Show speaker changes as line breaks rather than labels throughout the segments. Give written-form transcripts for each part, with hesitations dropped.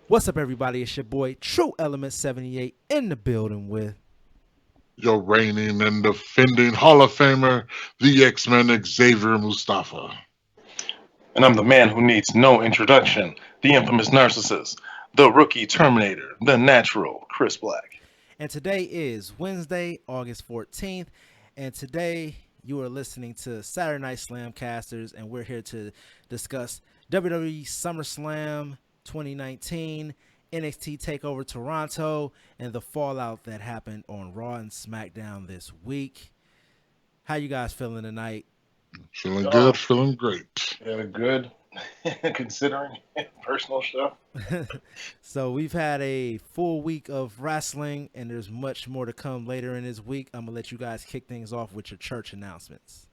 What's up, everybody? It's your boy True Element 78 in the building with.
Your reigning and defending Hall of Famer, the X-Men Xavier Mustafa.
And I'm the man who needs no introduction, the infamous narcissist, the rookie Terminator, the natural Chris Black.
And today is Wednesday, August 14th. And today you are listening to Saturday Night SlamCasters, and we're here to discuss WWE Summerslam 2019, NXT TakeOver Toronto, and the fallout that happened on Raw and SmackDown this week. How you guys feeling tonight?
Feeling good,
Oh,
feeling great.
yeah, good, considering personal stuff.
So we've had a full week of wrestling, and there's much more to come later in this week. I'm gonna let you guys kick things off with your church announcements.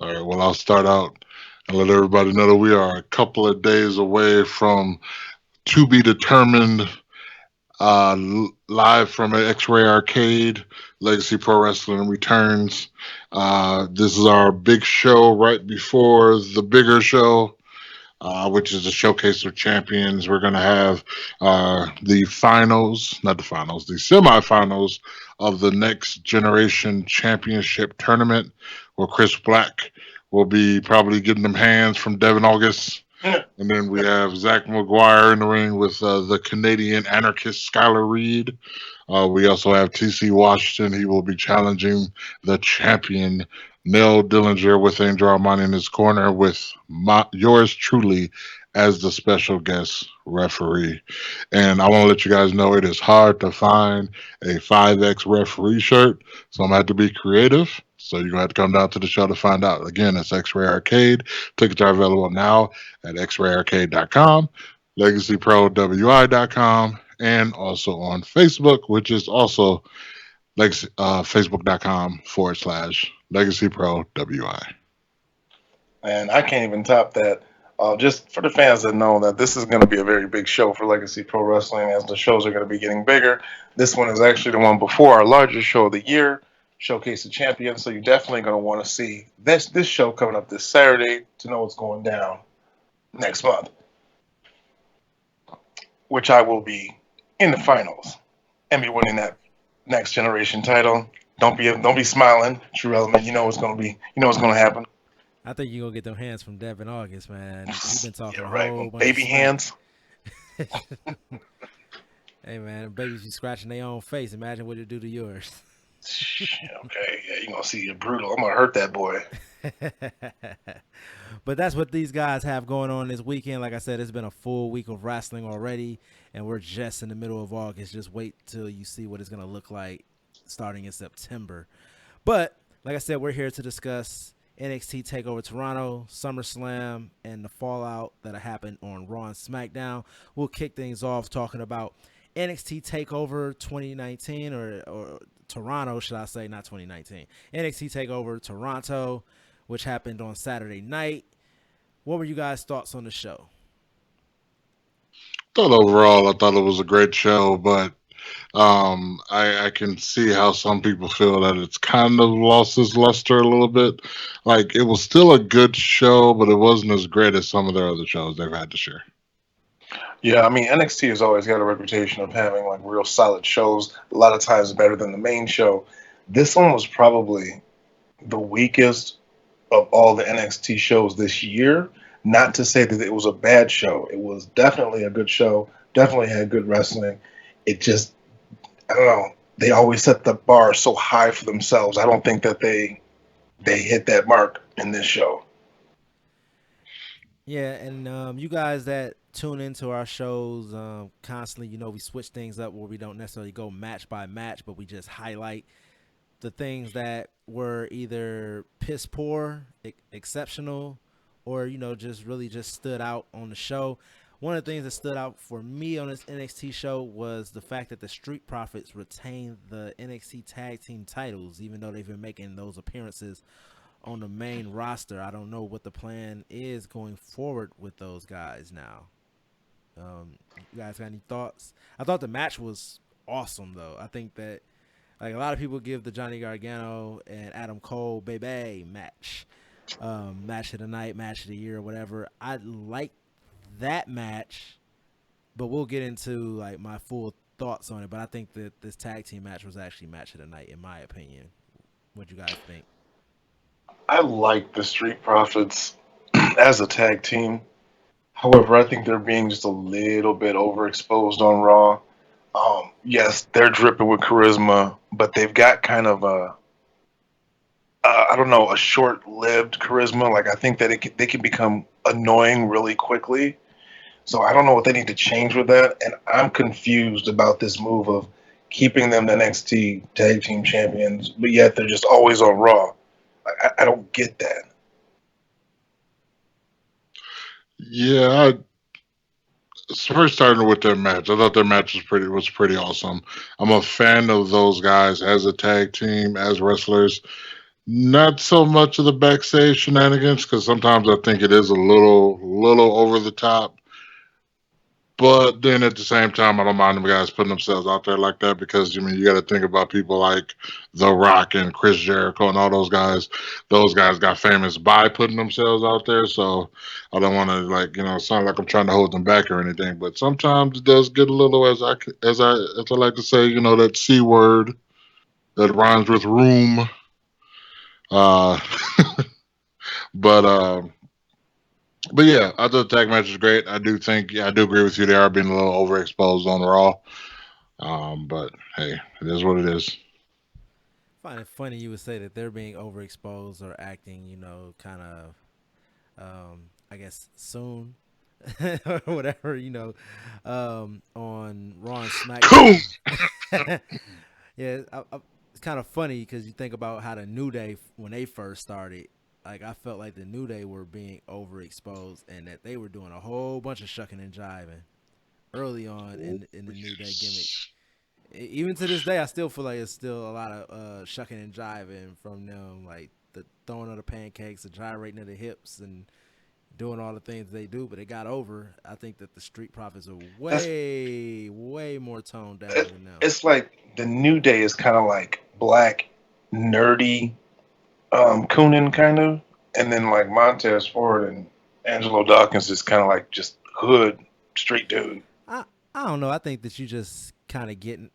All right, well, I'll start out and let everybody know that we are a couple of days away from to be determined live from an X-Ray Arcade. Legacy Pro Wrestling returns. This is our big show right before the bigger show, which is the Showcase of Champions. We're going to have the finals, not the finals, the semifinals of the Next Generation Championship Tournament, where Chris Black will be probably getting them hands from Devin August. And then we have Zach McGuire in the ring with the Canadian anarchist Skylar Reed. We also have TC Washington. He will be challenging the champion Neil Dillinger with Angel Armani in his corner with yours truly as the special guest referee. And I want to let you guys know it is hard to find a 5X referee shirt, so I'm going to have to be creative. So you're going to have to come down to the show to find out. Again, it's X-Ray Arcade. Tickets are available now at xrayarcade.com, legacyprowi.com, and also on Facebook, which is also facebook.com/ Legacy Pro WI.
And I can't even top that. Just for the fans that know that this is going to be a very big show for Legacy Pro Wrestling as the shows are going to be getting bigger. This one is actually the one before our largest show of the year, Showcase of Champions. So you're definitely going to want to see this show coming up this Saturday to know what's going down next month, which I will be in the finals and be winning that next generation title. Don't be smiling, True Element. You know what's going to be. You know what's going to happen.
I think you're gonna get them hands from Devin August, man. He's been talking
Yeah,
a
right.
whole bunch of
Baby
smack.
hands.
Hey, man, babies be scratching their own face. Imagine what it do to yours.
Okay, yeah, you're gonna see you're brutal. I'm gonna hurt that boy.
But that's what these guys have going on this weekend. Like I said, it's been a full week of wrestling already, and we're just in the middle of August. Just wait till you see what it's gonna look like starting in September. But like I said, we're here to discuss NXT Takeover Toronto, SummerSlam, and the fallout that happened on Raw and SmackDown. We'll kick things off talking about NXT Takeover 2019 or Toronto, should I say, not 2019. NXT Takeover Toronto, which happened on Saturday night. What were you guys' thoughts on the show?
Thought overall, I thought it was a great show, but I can see how some people feel that it's kind of lost its luster a little bit. Like it was still a good show, but it wasn't as great as some of their other shows they've had this year.
Yeah, I mean NXT has always got a reputation of having like real solid shows. A lot of times better than the main show. This one was probably the weakest of all the NXT shows this year. Not to say that it was a bad show. It was definitely a good show. Definitely had good wrestling. It just I don't know. They always set the bar so high for themselves. I don't think that they hit that mark in this show.
Yeah, and you guys that tune into our shows constantly, we switch things up where we don't necessarily go match by match, but we just highlight the things that were either piss poor, exceptional, or just really just stood out on the show. One of the things that stood out for me on this NXT show was the fact that the Street Profits retained the NXT Tag Team titles, even though they've been making those appearances on the main roster. I don't know what the plan is going forward with those guys now. You guys got any thoughts? I thought the match was awesome, though. I think that like a lot of people give the Johnny Gargano and Adam Cole baby match, match of the night, match of the year, or whatever. I like that match but we'll get into like my full thoughts on it. But I think that this tag team match was actually match of the night, in my opinion. What you guys think?
I like the Street Profits as a tag team. However, I think they're being just a little bit overexposed on Raw. Yes, they're dripping with charisma, but they've got kind of I don't know, a short-lived charisma. Like I think that they can become annoying really quickly. So I don't know what they need to change with that, and I'm confused about this move of keeping them the NXT Tag Team Champions, but yet they're just always on Raw. I don't get that.
Yeah, first starting with their match, I thought their match was pretty awesome. I'm a fan of those guys as a tag team, as wrestlers. Not so much of the backstage shenanigans because sometimes I think it is a little over the top. But then at the same time, I don't mind them guys putting themselves out there like that because you got to think about people like The Rock and Chris Jericho and all those guys. Those guys got famous by putting themselves out there. So I don't want to sound like I'm trying to hold them back or anything. But sometimes it does get a little as I like to say, that C word that rhymes with room. Uh, but but yeah, I thought the tag match was great. I do agree with you. They are being a little overexposed on Raw. But hey, it is what it is.
I find it funny you would say that they're being overexposed or acting, kind of, I guess, soon or whatever, on Raw and
Cool.
SmackDown. Yeah, it's kind of funny because you think about how the New Day, when they first started, like I felt like the New Day were being overexposed and that they were doing a whole bunch of shucking and jiving early on in the New Day gimmick. Even to this day, I still feel like it's still a lot of shucking and jiving from them, like the throwing of the pancakes, the gyrating of the hips, and doing all the things they do. But it got over. I think that the Street Profits are
That's
way more toned down than them.
it's like the New Day is kind of like black, nerdy, Coonan kind of, and then like Montez Ford and Angelo Dawkins is kind of like just hood street dude.
I I don't know. I think that you just kind of getting.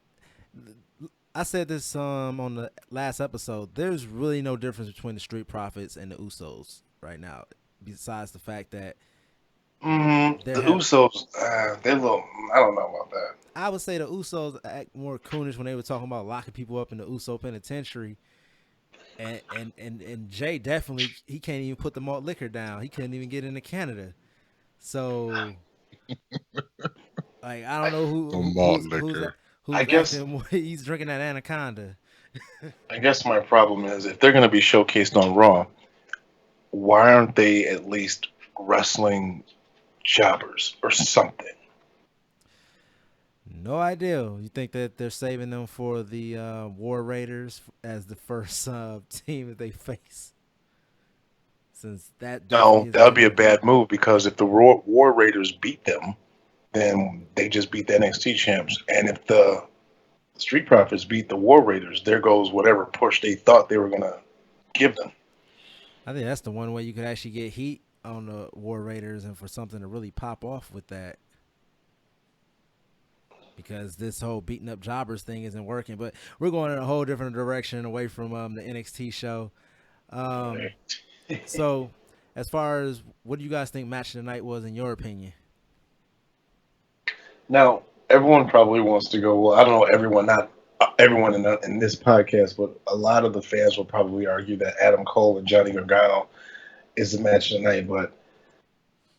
I said this on the last episode. There's really no difference between the Street Profits and the Usos right now, besides the fact that
The
there have.
Usos, they're a little. I don't know about that.
I would say the Usos act more coonish when they were talking about locking people up in the Uso penitentiary, and Jay definitely he can't even put the malt liquor down. He couldn't even get into Canada. So like I don't know
The malt liquor.
I
who's
guess
acting. He's drinking that anaconda.
I guess my problem is if they're going to be showcased on Raw, why aren't they at least wrestling jobbers or something?
No idea. You think that they're saving them for the War Raiders as the first team that they face? Since that definitely
No,
has
that would be a
been.
bad move because if the War Raiders beat them, then they just beat the NXT champs. And if the Street Profits beat the War Raiders, there goes whatever push they thought they were going to give them.
I think that's the one way you could actually get heat on the War Raiders and for something to really pop off with that. Because this whole beating up jobbers thing isn't working, but we're going in a whole different direction away from the NXT show. Um, so, as far as what do you guys think match of the night was in your opinion?
Now, everyone probably wants to go, well, I don't know, everyone, not everyone in this podcast, but a lot of the fans will probably argue that Adam Cole and Johnny Gargano is the match of the night, but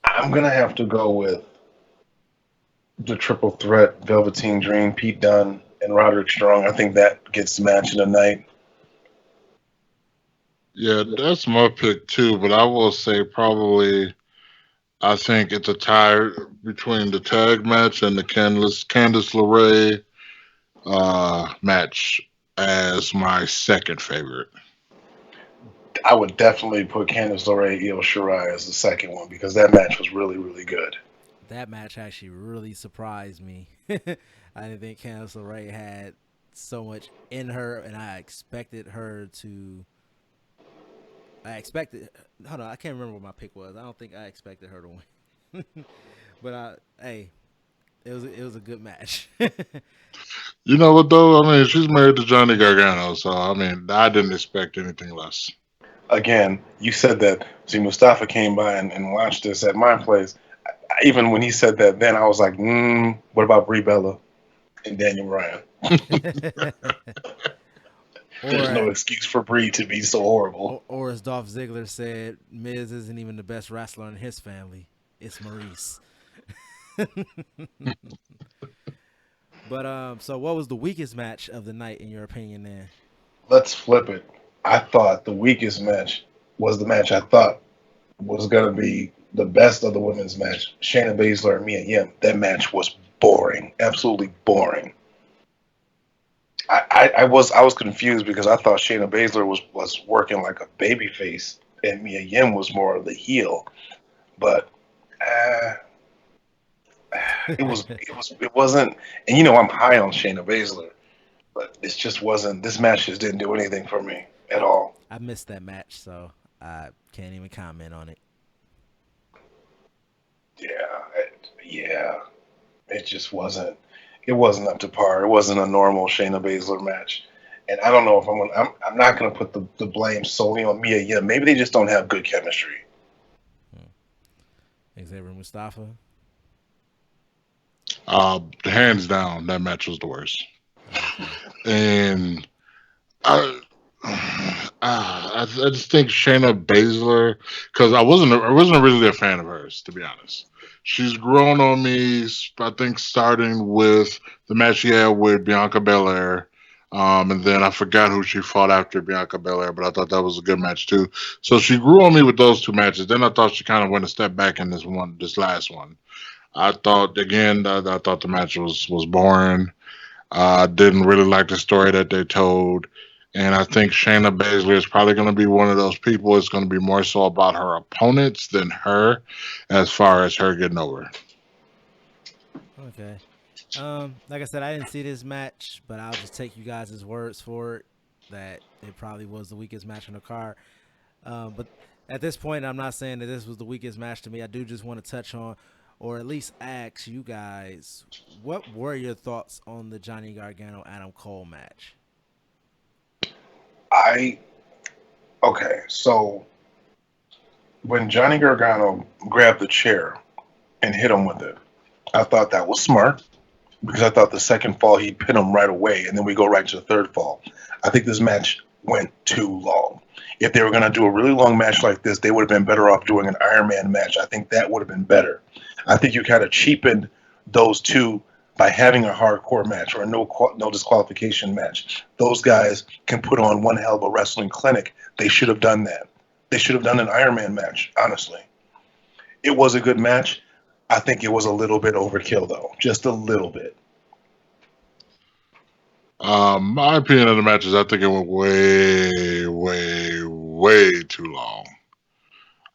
I'm going to have to go with the triple threat Velveteen Dream, Pete Dunne, and Roderick Strong. I think that gets the match of the night.
Yeah, that's my pick too. But I will say probably I think it's a tie between the tag match and the Candice LeRae match as my second favorite.
I would definitely put Candice LeRae, Io Shirai as the second one because that match was really, really good.
That match actually really surprised me. I didn't think Candice LeRae had so much in her, and I expected her to. I expected. Hold on, I can't remember what my pick was. I don't think I expected her to win. But hey, it was a good match.
You know what though? I mean, she's married to Johnny Gargano, so I mean, I didn't expect anything less.
Again, you said that. See, Mustafa came by and watched this at my place. Even when he said that, then I was like, what about Brie Bella and Daniel Bryan? There's no
or
excuse for Brie to be so horrible.
or as Dolph Ziggler said, Miz isn't even the best wrestler in his family. It's Maurice. But so what was the weakest match of the night in your opinion? Then
Let's flip it. I thought the weakest match was the match I thought was going to be the best of the women's match. Shayna Baszler and Mia Yim. That match was boring, absolutely boring. I was confused because I thought Shayna Baszler was working like a baby face and Mia Yim was more of the heel. But uh, it wasn't. And I'm high on Shayna Baszler, but it just wasn't. This match just didn't do anything for me at all.
I missed that match, so I can't even comment on it.
Yeah, it just wasn't. It wasn't up to par. It wasn't a normal Shayna Baszler match. And I don't know if I'm not gonna put the blame solely on Mia Yim. Maybe they just don't have good chemistry.
Xavier Mustafa.
Hands down, that match was the worst.
Okay.
And I, I just think Shayna Baszler, because I wasn't really a fan of hers, to be honest. She's grown on me. I think starting with the match she had with Bianca Belair, and then I forgot who she fought after Bianca Belair, but I thought that was a good match too. So she grew on me with those two matches. Then I thought she kind of went a step back in this last one. I thought again, I thought the match was boring. Didn't really like the story that they told. And I think Shayna Baszler is probably going to be one of those people. It's going to be more so about her opponents than her, as far as her getting over.
Okay. Like I said, I didn't see this match, but I'll just take you guys' words for it that it probably was the weakest match on the card. But at this point, I'm not saying that this was the weakest match to me. I do just want to touch on, or at least ask you guys, what were your thoughts on the Johnny Gargano Adam Cole match?
I Okay, so when Johnny Gargano grabbed the chair and hit him with it, I thought that was smart because I thought the second fall he'd pin him right away, and then we go right to the third fall. I think this match went too long. If they were going to do a really long match like this, they would have been better off doing an Iron Man match. I think that would have been better. I think you kind of cheapened those two by having a hardcore match or a no disqualification match. Those guys can put on one hell of a wrestling clinic. They should have done that. They should have done an Iron Man match, honestly. It was a good match. I think it was a little bit overkill, though, just a little bit.
My opinion of the match is I think it went way, way, way too long.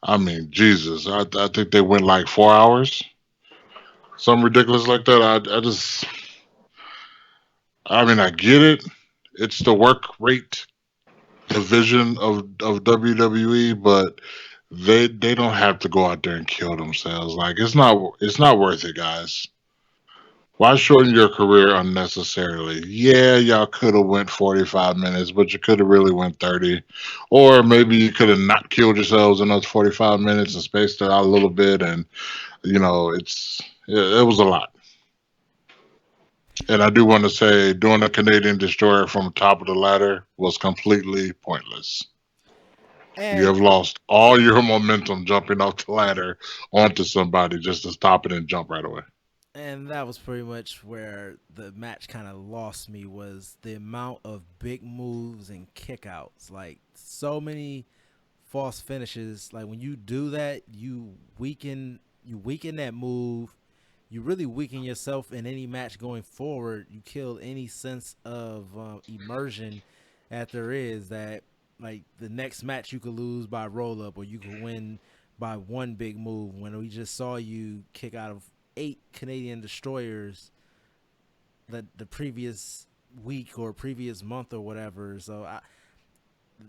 I mean, Jesus, I think they went like 4 hours, something ridiculous like that. I mean, I get it. It's the work rate division of WWE, but they don't have to go out there and kill themselves. Like it's not worth it, guys. Why shorten your career unnecessarily? Yeah, y'all could have went 45 minutes, but you could have really went 30. Or maybe you could have not killed yourselves in those 45 minutes and spaced it out a little bit. And, it was a lot. And I do want to say doing a Canadian destroyer from the top of the ladder was completely pointless. You
And
have lost all your momentum jumping off the ladder onto somebody just to stop it and jump right away.
and that was pretty much where the match kind of lost me was the amount of big moves and kickouts. Like so many false finishes. Like when you do that, you weaken that move. You really weaken yourself in any match going forward. You kill any sense of immersion that there is. That like the next match you could lose by roll up, or you could win by one big move. When we just saw you kick out of 8 Canadian destroyers the previous week or previous month or whatever. So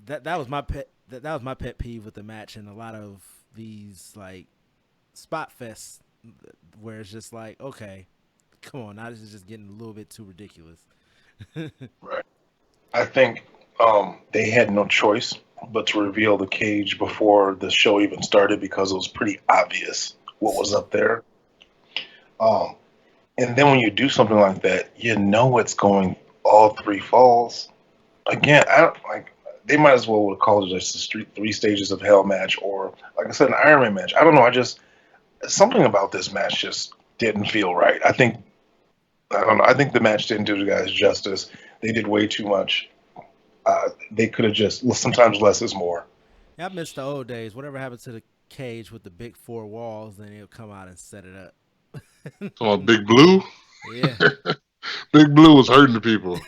that was my that was my pet peeve with the match, and a lot of these like spot fests where it's just like, okay, Come on, now this is just getting a little bit too ridiculous.
Right. I think they had no choice but to reveal the cage before the show even started because it was pretty obvious what was up there. Um, and then when you do something like that, you know it's going all three falls. Again, I don't like. They might as well would call it just the street, three stages of hell match, or like I said, an Iron Man match. I don't know. I just something about this match just didn't feel right. I don't know. I think the match didn't do the guys justice. They did way too much. They could have just well, sometimes less is more.
Yeah, I miss the old days. Whatever happened to the cage with the big four walls, then he'll come out and set it up.
Come on, Big Blue.
Yeah.
Big Blue was hurting the people.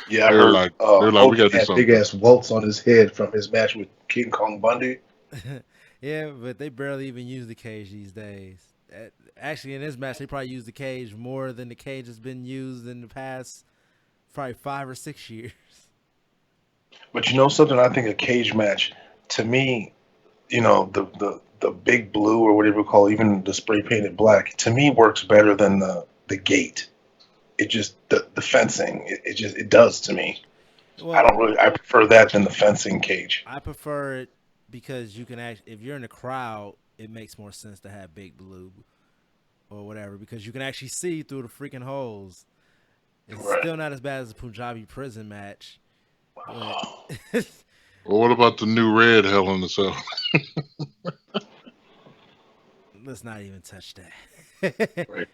Yeah, I
They're
heard
like, they're like, we
Hogan
gotta do
had big
something.
ass welts on his head from his match with King Kong Bundy.
Yeah, but they barely even use the cage these days. Actually, in this match, they probably use the cage more than the cage has been used in the past probably 5 or 6 years.
But you know something? I think a cage match, to me, the big blue or whatever you call it, even the spray painted black, to me works better than the gate. It just the fencing. It just it does to me.
Well,
I prefer that than the fencing cage.
I prefer it because you can actually, if you're in the crowd, it makes more sense to have big blue or whatever because you can actually see through the freaking holes. It's
Right.
still not as bad as the Punjabi prison match, but
Well, what about the new red Hell in the Cell?
let's not even touch that.
Right.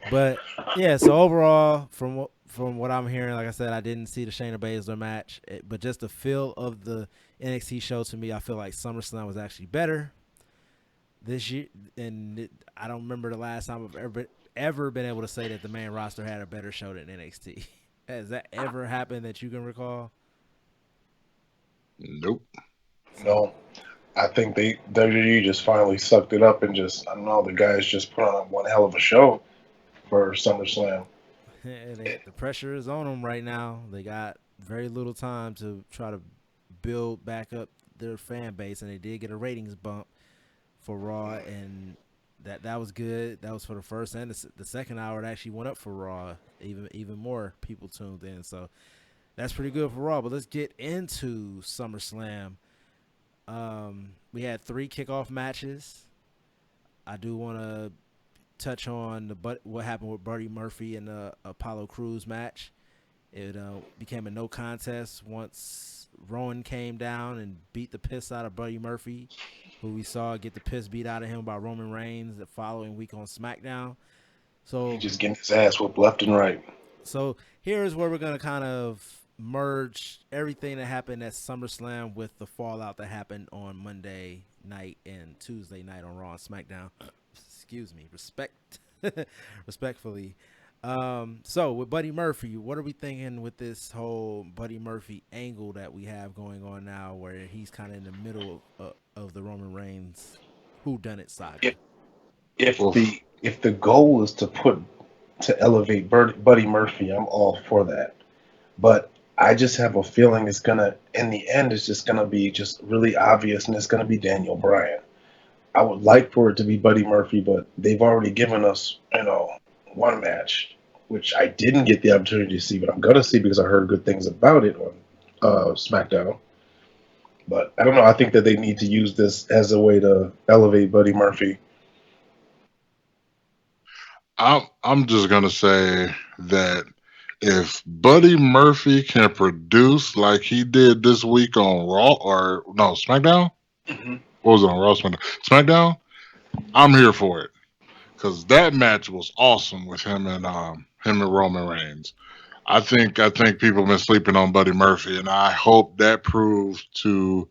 But yeah, so overall, from what I'm hearing, like I said, I didn't see the Shayna Baszler match, but just the feel of the NXT show to me, I feel like SummerSlam was actually better this year, and I don't remember the last time I've ever been able to say that the main roster had a better show than NXT. Has that ever happened that you can recall?
Nope.
So
No, I think they WWE just finally sucked it up and just I don't know the guys just put on one hell of a show for SummerSlam.
the pressure is on them right now. They got very little time to try to build back up their fan base, and they did get a ratings bump for Raw, and that was good. That was for the first and the second hour. It actually went up for Raw. Even more people tuned in, so that's pretty good for Raw. But let's get into SummerSlam. We had 3 kickoff matches. I do want to touch on what happened with Buddy Murphy in the Apollo Crews match. It became a no contest once Rowan came down and beat the piss out of Buddy Murphy, who we saw get the piss beat out of him by Roman Reigns the following week on SmackDown.
He
So,
just getting his ass whooped left and right.
so here is where we're gonna kind of merge everything that happened at SummerSlam with the fallout that happened on Monday night and Tuesday night on Raw and SmackDown. Excuse me, respectfully. So with Buddy Murphy, what are we thinking with this whole Buddy Murphy angle that we have going on now, where he's kind of in the middle of the Roman Reigns whodunit saga?
If if
Oof.
the goal is to elevate Buddy Murphy, I'm all for that. But I just have a feeling it's gonna in the end it's just gonna be just really obvious and it's gonna be Daniel Bryan. I would like for it to be Buddy Murphy, but they've already given us, one match, which I didn't get the opportunity to see, but I'm gonna see because I heard good things about it on SmackDown. But I don't know. I think that they need to use this as a way to elevate Buddy Murphy.
I'm just gonna say that if Buddy Murphy can produce like he did this week on Raw or no SmackDown,
Hmm.
what was it on Raw SmackDown? SmackDown, I'm here for it because that match was awesome with him and Roman Reigns. I think people have been sleeping on Buddy Murphy, and I hope that proves to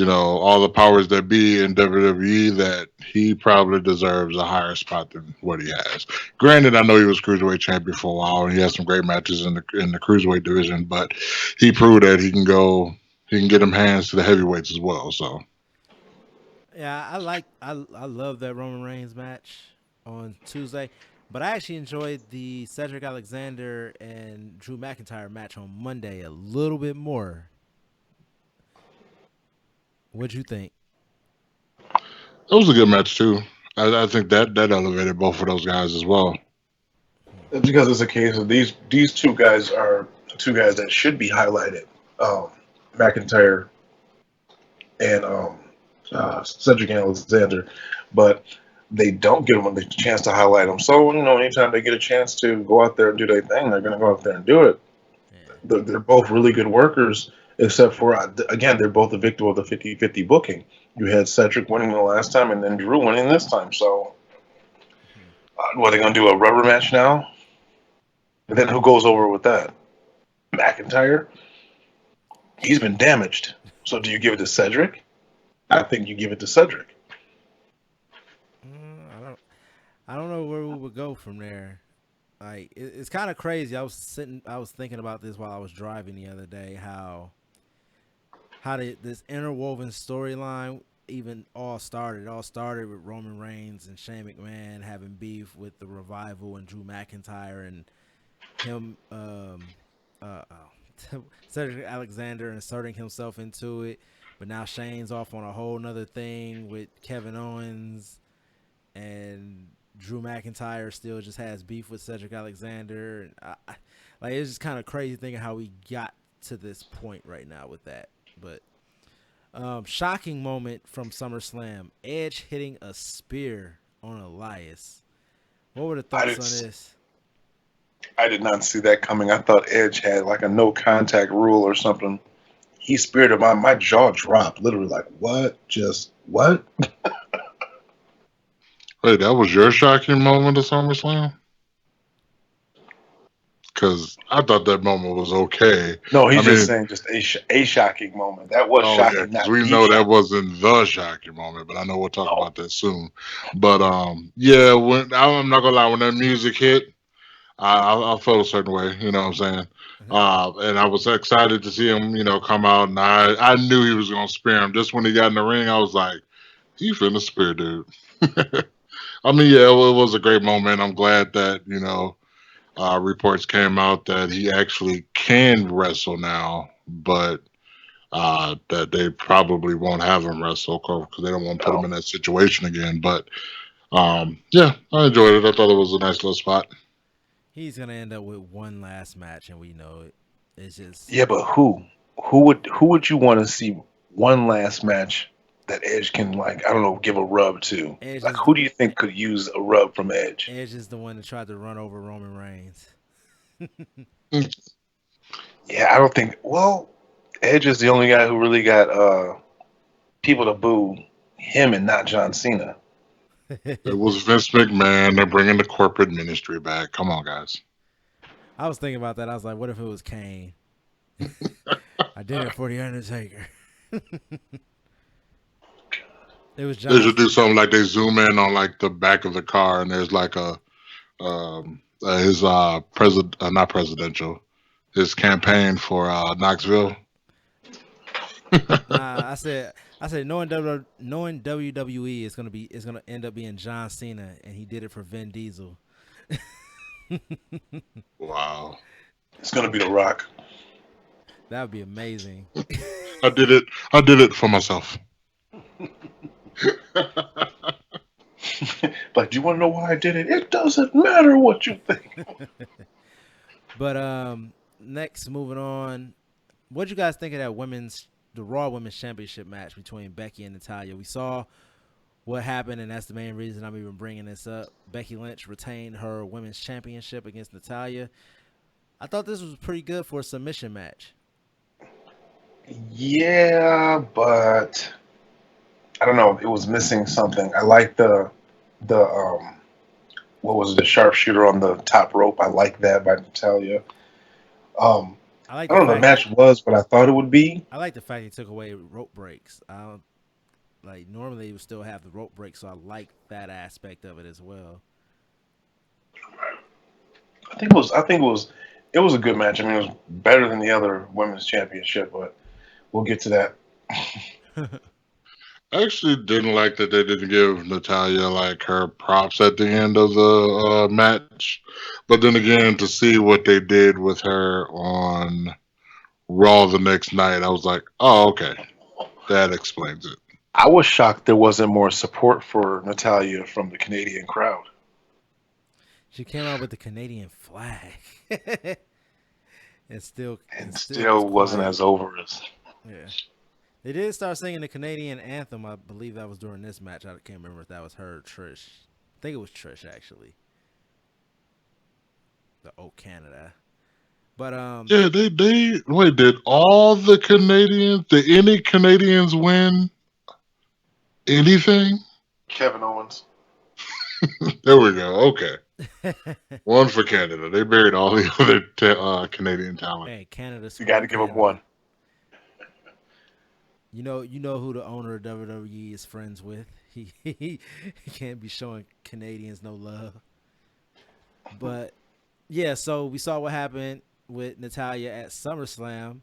all the powers that be in WWE that he probably deserves a higher spot than what he has. Granted, I know he was cruiserweight champion for a while, and he has some great matches in the cruiserweight division, but he proved that he can get him hands to the heavyweights as well. So
Yeah, I love that Roman Reigns match on Tuesday, but I actually enjoyed the Cedric Alexander and Drew McIntyre match on Monday a little bit more. What'd you think?
it was a good match too. I think that elevated both of those guys as well.
It's because it's a case of these two guys are two guys that should be highlighted. Um, McIntyre and Cedric Alexander, but they don't give them the chance to highlight them. So anytime they get a chance to go out there and do their thing, they're going to go out there and do it.
Yeah.
They're both really good workers, except for again, they're both a victim of the 50-50 booking. You had Cedric winning the last time, and then Drew winning this time. So,
Hmm.
what are they going to do? A rubber match now? And then who goes over with that? McIntyre. He's been damaged. So, do you give it to Cedric? I think you give it to Cedric.
I don't. I don't know where we would go from there. Like it's kind of crazy. I was thinking about this while I was driving the other day. How this interwoven storyline even all started. It all started with Roman Reigns and Shane McMahon having beef with the Revival and Drew McIntyre and him, Cedric Alexander inserting himself into it. But now Shane's off on a whole nother thing with Kevin Owens, and Drew McIntyre still just has beef with Cedric Alexander. And like it's just kind of crazy thinking how we got to this point right now with that. But shocking moment from SummerSlam: Edge hitting a spear on Elias. What were the
I
thoughts
did,
on this?
I did not see that coming. I thought Edge had like a no contact rule or something. He speared him. My jaw dropped. Literally, like, what? Just what?
Wait, that was your shocking moment of SummerSlam? Because I thought that moment was okay.
No,
I
he's just
mean,
saying just a shocking moment. That was
oh yeah,
shocking,
because
not
we
the
know that
shocking.
wasn't the shocking moment, but I know we'll talk
No.
about that soon. But yeah, when I'm not gonna lie, when that music hit, I felt a certain way. You know what I'm saying? And I was excited to see him, come out, and I knew he was gonna spear him. Just when he got in the ring, I was like, he finna spear dude. I mean, yeah, it was a great moment. I'm glad that reports came out that he actually can wrestle now, but that they probably won't have him wrestle because they don't want to put him
No.
in that situation again. But yeah, I enjoyed it. I thought it was a nice little spot.
He's gonna end up with one last match, and we know it. It's just
Yeah, but who? Who would you want to see one last match that Edge can, like, I don't know, give a rub to?
Edge
Like,
is
who
the
do you think could use a rub from Edge?
Edge is the one that tried to run over Roman Reigns.
Mm,
Yeah, I don't think. Well, Edge is the only guy who really got people to boo him and not John Cena.
It was Vince McMahon. They're bringing the corporate ministry back. Come on, guys.
I was thinking about that. I was like, what if it was Kane? I did it for the Undertaker. It was
They
John.
should do something like they zoom in on like the back of the car, and there's like a his president, not presidential, his campaign for Knoxville.
Nah, I said knowing WWE is gonna end up being John Cena, and he did it for Vin Diesel.
Wow.
It's gonna be The Rock.
That would be amazing.
I did it. I did it for myself.
Like, do you want to know why I did it? It doesn't matter what you think.
But next moving on, what you guys think of that the Raw Women's Championship match between Becky and Natalya? We saw what happened, and that's the main reason I'm even bringing this up. Becky Lynch retained her Women's Championship against Natalya. I thought this was pretty good for a submission match.
Yeah, but I don't know. It was missing something. I like the what was it, the sharpshooter on the top rope. I like that by Natalia. Um,
I like
I
the
don't know. The
fact
match was what I thought it would be.
I like the fact he took away rope breaks. I don't like normally you would still have the rope breaks, so I like that aspect of it as well.
I think it was a good match. I mean, it was better than the other women's championship, but we'll get to that.
I actually didn't like that they didn't give Natalia like her props at the end of the match. But then again, to see what they did with her on Raw the next night, I was like, oh, okay, that explains it.
I was shocked there wasn't more support for Natalia from the Canadian crowd.
She came out with the Canadian flag, and
And
still was
still wasn't
quiet.
as over as.
Yeah, they did start singing the Canadian anthem. I believe that was during this match. I can't remember if that was her or Trish. I think it was Trish actually. The "Oh Canada," but
Yeah, they wait. Did all the Canadians? Did any Canadians win anything?
Kevin Owens.
There we go. Okay, one for Canada. They buried all the other Canadian talent.
hey, Canada
You got to
support
give him
Canada.
one.
You know who the owner of WWE is friends with. He can't be showing Canadians no love. But yeah, so we saw what happened with Natalia at SummerSlam,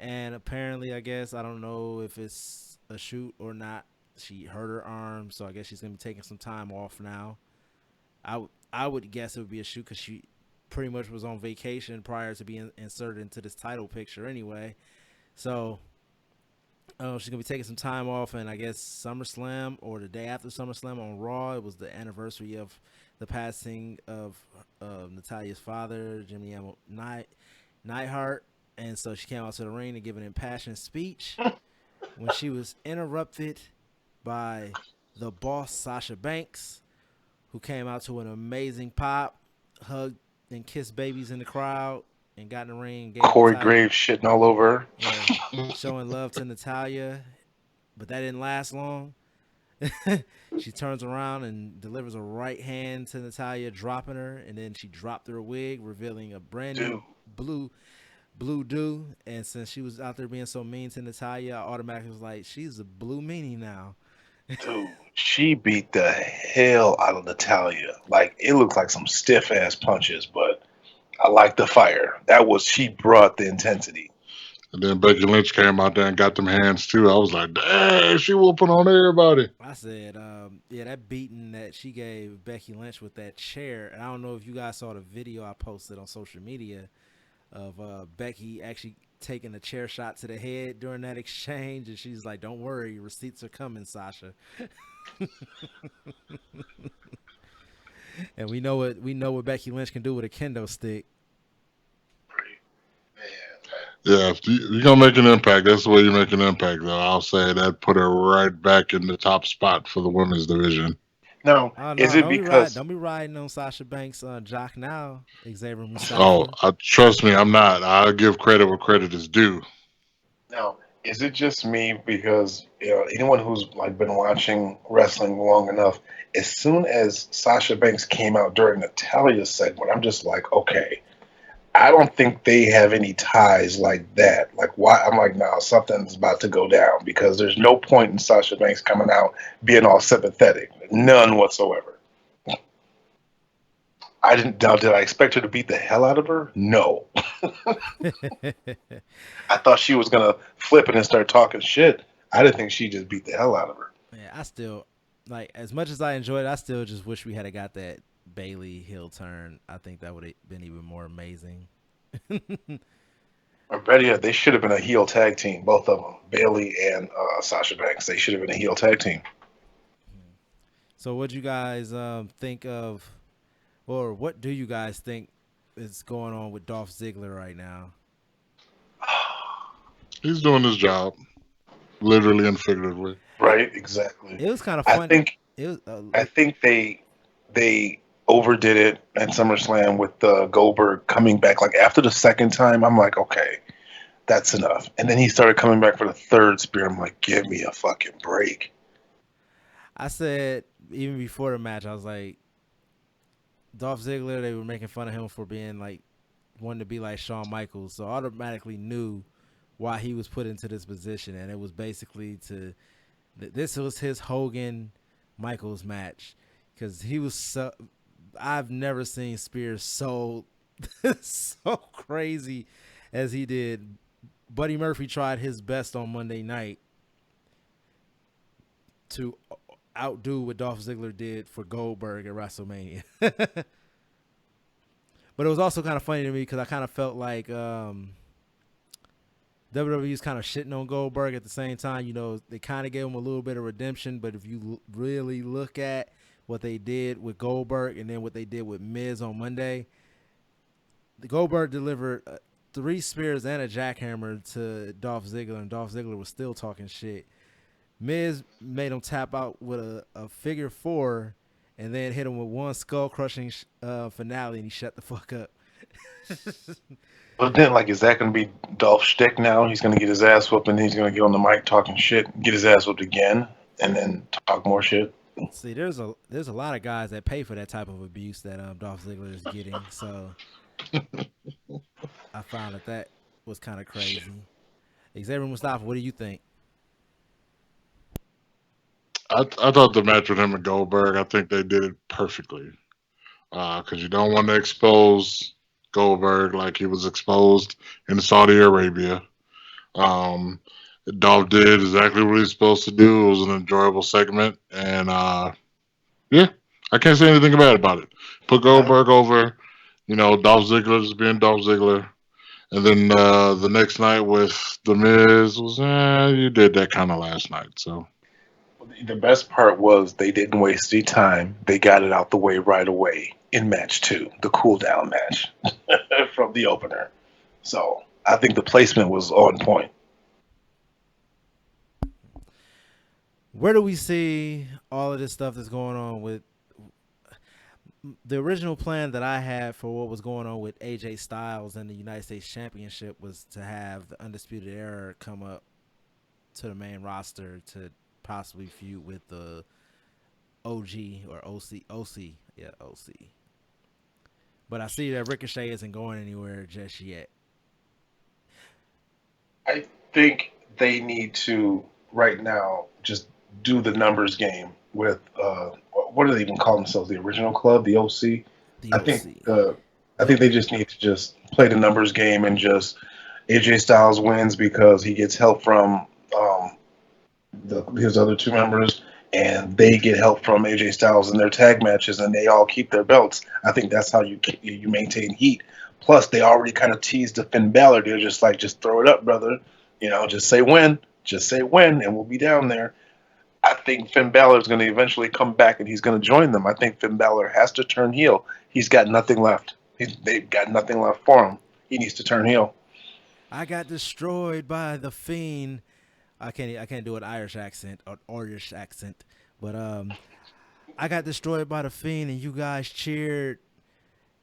and apparently, I guess I don't know if it's a shoot or not. She hurt her arm, so I guess she's gonna be taking some time off now. I would guess it would be a shoot because she pretty much was on vacation prior to being inserted into this title picture anyway. So she's gonna be taking some time off, and I guess SummerSlam or the day after SummerSlam on Raw, it was the anniversary of the passing of Natalia's father, Jimmy Neidhart, and so she came out to the ring to give an impassioned speech when she was interrupted by the boss Sasha Banks, who came out to an amazing pop, hugged and kissed babies in the crowd, and got in the ring and gave
Corey
Natalia,
Graves shitting all over her.
yeah, showing love to Natalia, but that didn't last long. She turns around and delivers a right hand to Natalia, dropping her, and then she dropped her wig, revealing a brand
Dude,
new blue do. And since she was out there being so mean to Natalia, I automatically was like, she's a blue meanie now.
dude, she beat the hell out of Natalia. Like, it looked like some stiff ass punches, but I like the fire. She brought the intensity.
And then Becky Lynch came out there and got them hands too. I was like, dang, she whooping on everybody.
I said, yeah, that beating that she gave Becky Lynch with that chair. And I don't know if you guys saw the video I posted on social media of Becky actually taking a chair shot to the head during that exchange, and she's like, "Don't worry, receipts are coming, Sasha." And we know what Becky Lynch can do with a kendo stick.
Yeah, if you're gonna make an impact, that's the way you make an impact. Though I'll say that put her right back in the top spot for the women's division.
Now,
Oh
is
no,
it because
don't be riding on Sasha Banks' jock now, Xavier
Oh,
Mustafa.
trust me, I'm not. I'll give credit where credit is due.
now is it just me because anyone who's like been watching wrestling long enough, as soon as Sasha Banks came out during Natalia's segment, I'm just like, okay, I don't think they have any ties like that. Like, why? I'm like, no, something's about to go down because there's no point in Sasha Banks coming out being all sympathetic, none whatsoever. I didn't. Now, did I expect her to beat the hell out of her? No. I thought she was gonna flip it and start talking shit. I didn't think she just beat the hell out of her.
Yeah, I still like as much as I enjoyed it. I still just wish we had got that Bailey heel turn. I think that would have been even more amazing.
Or better yet, they should have been a heel tag team, both of them, Bailey and Sasha Banks. They should have been a heel tag team.
So, what you guys think of, or what do you guys think is going on with Dolph Ziggler right now?
He's doing his job, literally and figuratively.
Right? Exactly.
It was kind of
I
funny.
think
It was
I think they overdid it at SummerSlam with Goldberg coming back. Like after the second time, I'm like, okay, that's enough. And then he started coming back for the third spear. I'm like, give me a fucking break.
I said even before the match, I was like, Dolph Ziggler. They were making fun of him for being like wanting to be like Shawn Michaels, so I automatically knew why he was put into this position, and it was basically this was his Hogan Michaels match because he was so. I've never seen Spears so so crazy as he did. Buddy Murphy tried his best on Monday night to outdo what Dolph Ziggler did for Goldberg at WrestleMania. But it was also kind of funny to me because I kind of felt like WWE's kind of shitting on Goldberg at the same time. You know, they kind of gave him a little bit of redemption, but if you really look at what they did with Goldberg and then what they did with Miz on Monday, the Goldberg delivered 3 spears and a jackhammer to Dolph Ziggler, and Dolph Ziggler was still talking shit. Miz made him tap out with a figure 4 and then hit him with one skull-crushing finale, and he shut the fuck up.
But then, like, is that going to be Dolph shtick now? He's going to get his ass whooped, and he's going to get on the mic talking shit, get his ass whooped again, and then talk more shit.
See, there's a lot of guys that pay for that type of abuse that Dolph Ziggler is getting. So I found that was kind of crazy. Xavier Mustafa, what do you think?
I thought the match with him and Goldberg, I think they did it perfectly. Because you don't want to expose Goldberg like he was exposed in Saudi Arabia. Um, Dolph did exactly what he's supposed to do. It was an enjoyable segment, and yeah, I can't say anything bad about it. Put Goldberg over, Dolph Ziggler just being Dolph Ziggler, and then the next night with the Miz was, you did that kind of last night, so.
The best part was they didn't waste any time. They got it out the way right away in match 2, the cool down match from the opener. So I think the placement was on point.
Where do we see all of this stuff that's going on with the original plan that I had for what was going on with AJ Styles and the United States Championship was to have the Undisputed Era come up to the main roster to possibly feud with the OG or OC. Yeah, OC. But I see that Ricochet isn't going anywhere just yet.
I think they need to, right now, just do the numbers game with, what do they even call themselves? The original club, the OC? I think they just need to just play the numbers game and just AJ Styles wins because he gets help from his other 2 members, and they get help from AJ Styles in their tag matches, and they all keep their belts. I think that's how you maintain heat. Plus, they already kind of teased the Finn Balor. They're just like, just throw it up, brother. Just say when, and we'll be down there. I think Finn Balor is going to eventually come back, and he's going to join them. I think Finn Balor has to turn heel. He's got nothing left. They've got nothing left for him. He needs to turn heel.
I got destroyed by the Fiend. I can't do an Irish accent or Irish accent, but I got destroyed by the Fiend, and you guys cheered,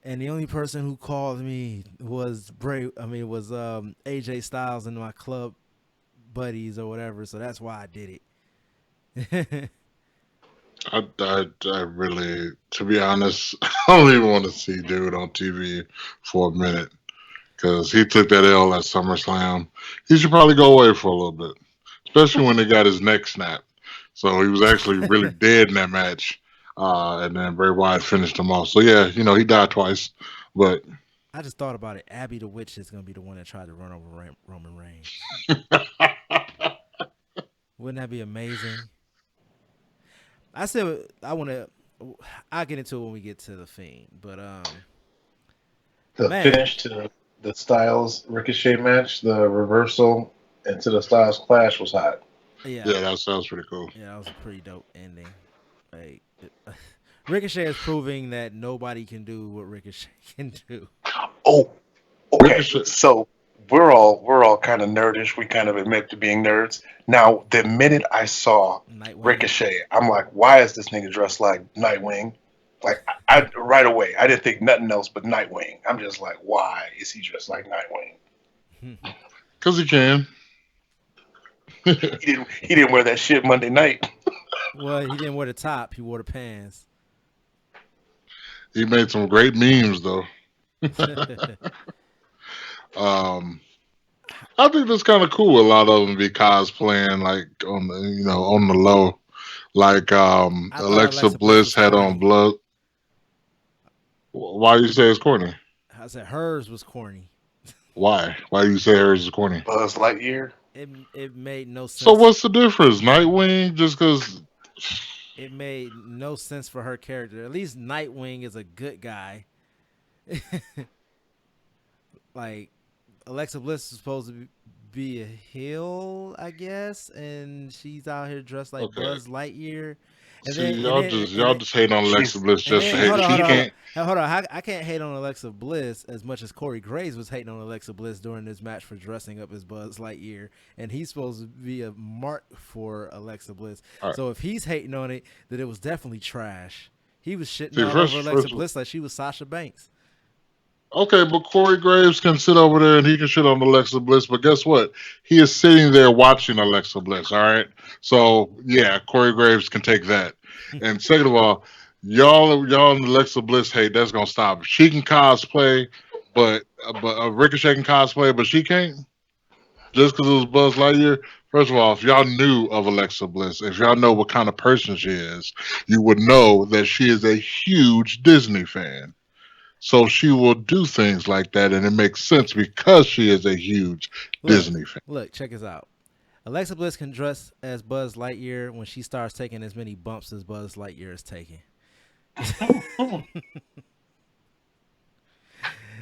and the only person who called me was AJ Styles and my club buddies or whatever. So that's why I did it.
I really, to be honest, I don't even want to see dude on TV for a minute because he took that L at SummerSlam. He should probably go away for a little bit, especially when they got his neck snapped. So he was actually really dead in that match, and then Bray Wyatt finished him off. So yeah, he died twice, but
I just thought about it. Abby the Witch is gonna be the one that tried to run over Roman Reigns. Wouldn't that be amazing? I said I'll get into it when we get to the Fiend, but
the finish to the Styles Ricochet match, the reversal into the Styles Clash was hot.
Yeah, that sounds pretty cool.
Yeah, that was a pretty dope ending. Like Ricochet is proving that nobody can do what Ricochet can do.
Oh, okay. So we're all kind of nerdish. We kind of admit to being nerds. Now, the minute I saw
Nightwing.
Ricochet, I'm like, why is this nigga dressed like Nightwing? Like, I right away, I didn't think nothing else but Nightwing. I'm just like, why is he dressed like Nightwing?
Because he can.
He didn't wear that shit Monday night.
Well, he didn't wear the top. He wore the pants.
He made some great memes though. I think that's kind of cool. A lot of them be cosplaying like on the low, like Alexa Bliss had on blood. Why you say it's corny?
I said hers was corny.
Why? Why do you say hers is corny?
Buzz Lightyear.
It made no sense.
So what's the difference? Nightwing just because.
It made no sense for her character. At least Nightwing is a good guy. Like Alexa Bliss is supposed to be a heel, I guess, and she's out here dressed like
Okay.
Buzz Lightyear, and
See,
then and then
y'all just hate on Alexa
She's
Bliss
and
just to
then
she's
hate.
hold on,
She
hold on,
peaking.
hold on,
can't.
hold on. I can't hate on Alexa Bliss as much as Corey Graves was hating on Alexa Bliss during this match for dressing up as Buzz Lightyear, and he's supposed to be a mark for Alexa Bliss.
All right.
So if he's hating on it, then it was definitely trash. He was shitting
See,
all over Alexa
first,
Bliss like she was Sasha Banks.
okay, but Corey Graves can sit over there and he can shit on Alexa Bliss, but guess what? He is sitting there watching Alexa Bliss, all right? So, yeah, Corey Graves can take that. And second of all, y'all and Alexa Bliss hate, that's going to stop. She can cosplay, but Ricochet can cosplay, but she can't? Just because it was Buzz Lightyear? First of all, if y'all knew of Alexa Bliss, if y'all know what kind of person she is, you would know that she is a huge Disney fan. So she will do things like that, and it makes sense because she is a huge
Look,
Disney fan.
look, check this out. Alexa Bliss can dress as Buzz Lightyear when she starts taking as many bumps as Buzz Lightyear is taking.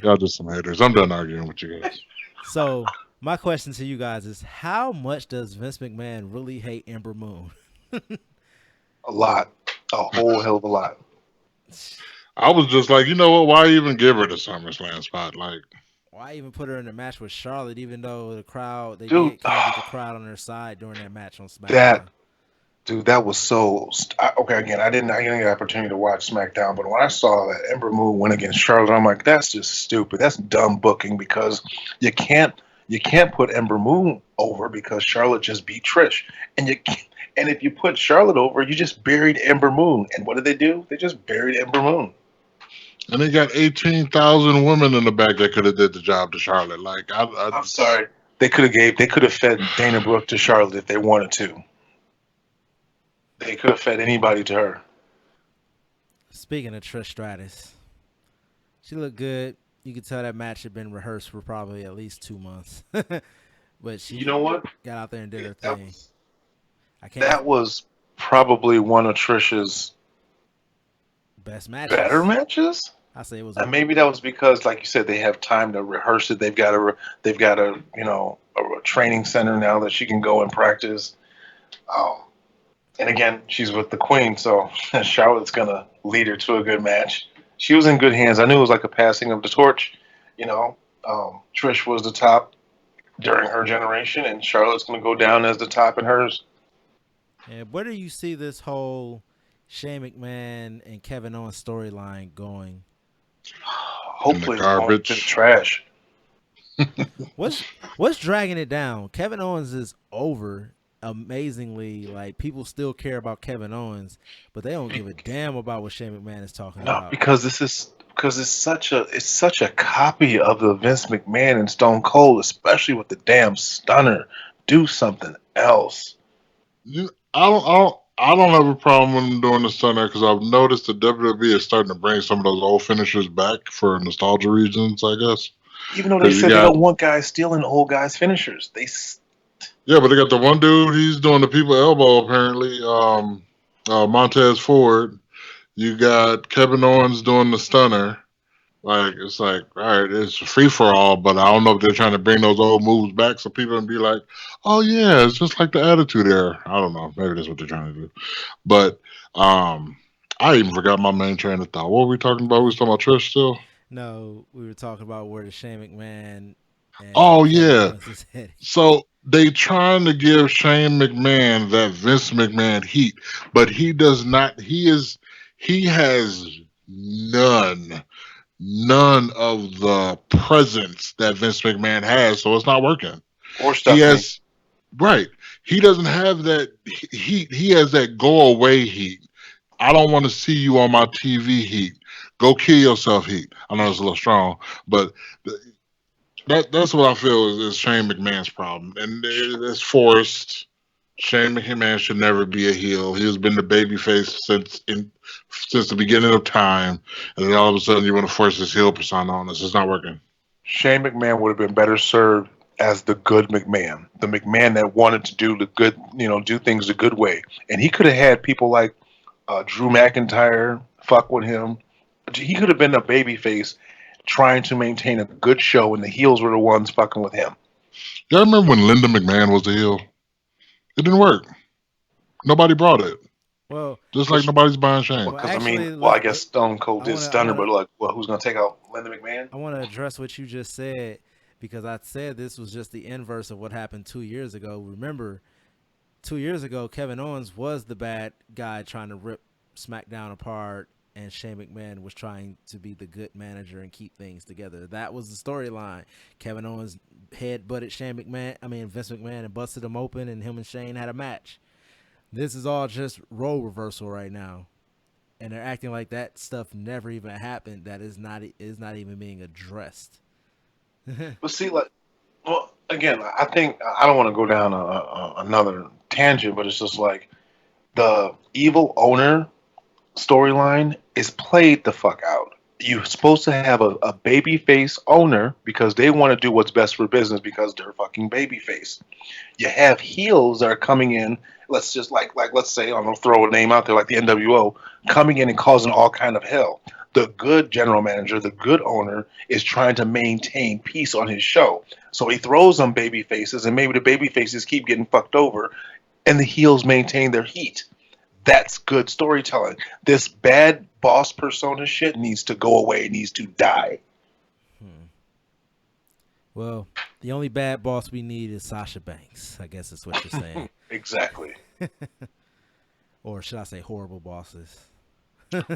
Y'all just some haters. I'm done arguing with you guys.
So my question to you guys is: how much does Vince McMahon really hate Ember Moon?
A lot, a whole hell of a lot.
I was just like, you know what? Why even give her the SummerSlam spot? Like,
Why even put her in a match with Charlotte? Even though the crowd, they
Dude,
did kind of get the crowd on their side during that match on
that
SmackDown.
dude, that was okay. Again, I didn't get the opportunity to watch SmackDown, but when I saw that Ember Moon went against Charlotte, I'm like, that's just stupid. That's dumb booking because you can't you can't put Ember Moon over because Charlotte just beat Trish, and and if you put Charlotte over, you just buried Ember Moon. And what did they do? They just buried Ember Moon.
and they got 18,000 women in the back that could have did the job to Charlotte. Like,
I'm sorry. They could have fed Dana Brooke to Charlotte if they wanted to. They could have fed anybody to her.
Speaking of Trish Stratus, she looked good. You could tell that match had been rehearsed for probably at least 2 months, but
You
she
know what?
got out there and did her
That
thing.
was
I can't
that was probably one of Trish's
best
better
matches.
matches.
I say it was a
And maybe that was because, like you said, they have time to rehearse it. They've got a training center now that she can go and practice. Um, and again, she's with the Queen, so Charlotte's gonna lead her to a good match. She was in good hands. I knew it was like a passing of the torch. You know, Trish was the top during her generation, and Charlotte's gonna go down as the top in hers.
And where do you see this whole Shane McMahon and Kevin Owens storyline going?
in the
Hopefully, it's going to the
garbage.
trash.
What's dragging it down? Kevin Owens is over amazingly. Like people still care about Kevin Owens, but they don't give a damn about what Shane McMahon is talking
No,
about.
because it's such a copy of the Vince McMahon and Stone Cold, especially with the damn stunner. Do something else.
I don't have a problem with them doing the stunner because I've noticed the WWE is starting to bring some of those old finishers back for nostalgia reasons, I guess.
Even though they
Because you
said they
got
don't want guys stealing old guys' finishers,
yeah, but they got the one dude. He's doing the people elbow apparently. Montez Ford. You got Kevin Owens doing the stunner. Like it's like, all right, it's free for all, but I don't know if they're trying to bring those old moves back so people can be like, oh yeah, it's just like the Attitude Era. I don't know, maybe that's what they're trying to do. But I even forgot my main train of thought. What were we talking about? We was talking about Trish still.
No, we were talking about where the Shane McMahon and
Oh
Kevin
yeah,
Owens is heading.
so they trying to give Shane McMahon that Vince McMahon heat, but he does not. He has none of the presence that Vince McMahon has, so it's not working.
or
He
Stephanie.
has right. He doesn't have that heat. He has that go away heat. I don't want to see you on my TV heat. Go kill yourself heat. I know it's a little strong, but that's what I feel is Shane McMahon's problem, and it's forced. Shane McMahon should never be a heel. He has been the babyface since the beginning of time, and then all of a sudden you want to force this heel persona on us. It's not working.
Shane McMahon would have been better served as the good McMahon, the McMahon that wanted to do the good, do things the good way. And he could have had people like Drew McIntyre fuck with him. He could have been a babyface trying to maintain a good show, and the heels were the ones fucking with him.
Y'all remember when Linda McMahon was the heel? It didn't work. Nobody brought it.
Well,
Just like
Because,
nobody's buying Shane.
well,
I mean,
actually,
well, I guess Stone Cold
I
did
want to, I
Stunner,
want
but
to,
like, well, who's gonna take out Linda McMahon?
I want to address what you just said because I said this was just the inverse of what happened 2 years ago. Remember, 2 years ago, Kevin Owens was the bad guy trying to rip SmackDown apart, and Shane McMahon was trying to be the good manager and keep things together. That was the storyline. Kevin Owens head butted Vince McMahon, and busted him open, and him and Shane had a match. This is all just role reversal right now, and they're acting like that stuff never even happened. That is not even being addressed.
But see, like, well, again, I think I don't want to go down another tangent, but it's just like the evil owner storyline is played the fuck out. You're supposed to have a baby face owner because they want to do what's best for business because they're fucking baby face. You have heels that are coming in. Let's just like let's say I'm gonna throw a name out there like the NWO coming in and causing all kind of hell. The good general manager, the good owner, is trying to maintain peace on his show. So he throws them baby faces, and maybe the baby faces keep getting fucked over, and the heels maintain their heat. That's good storytelling. This bad boss persona shit needs to go away. It needs to die.
Hmm. Well, the only bad boss we need is Sasha Banks. I guess that's what you're saying.
Exactly.
Or should I say horrible bosses?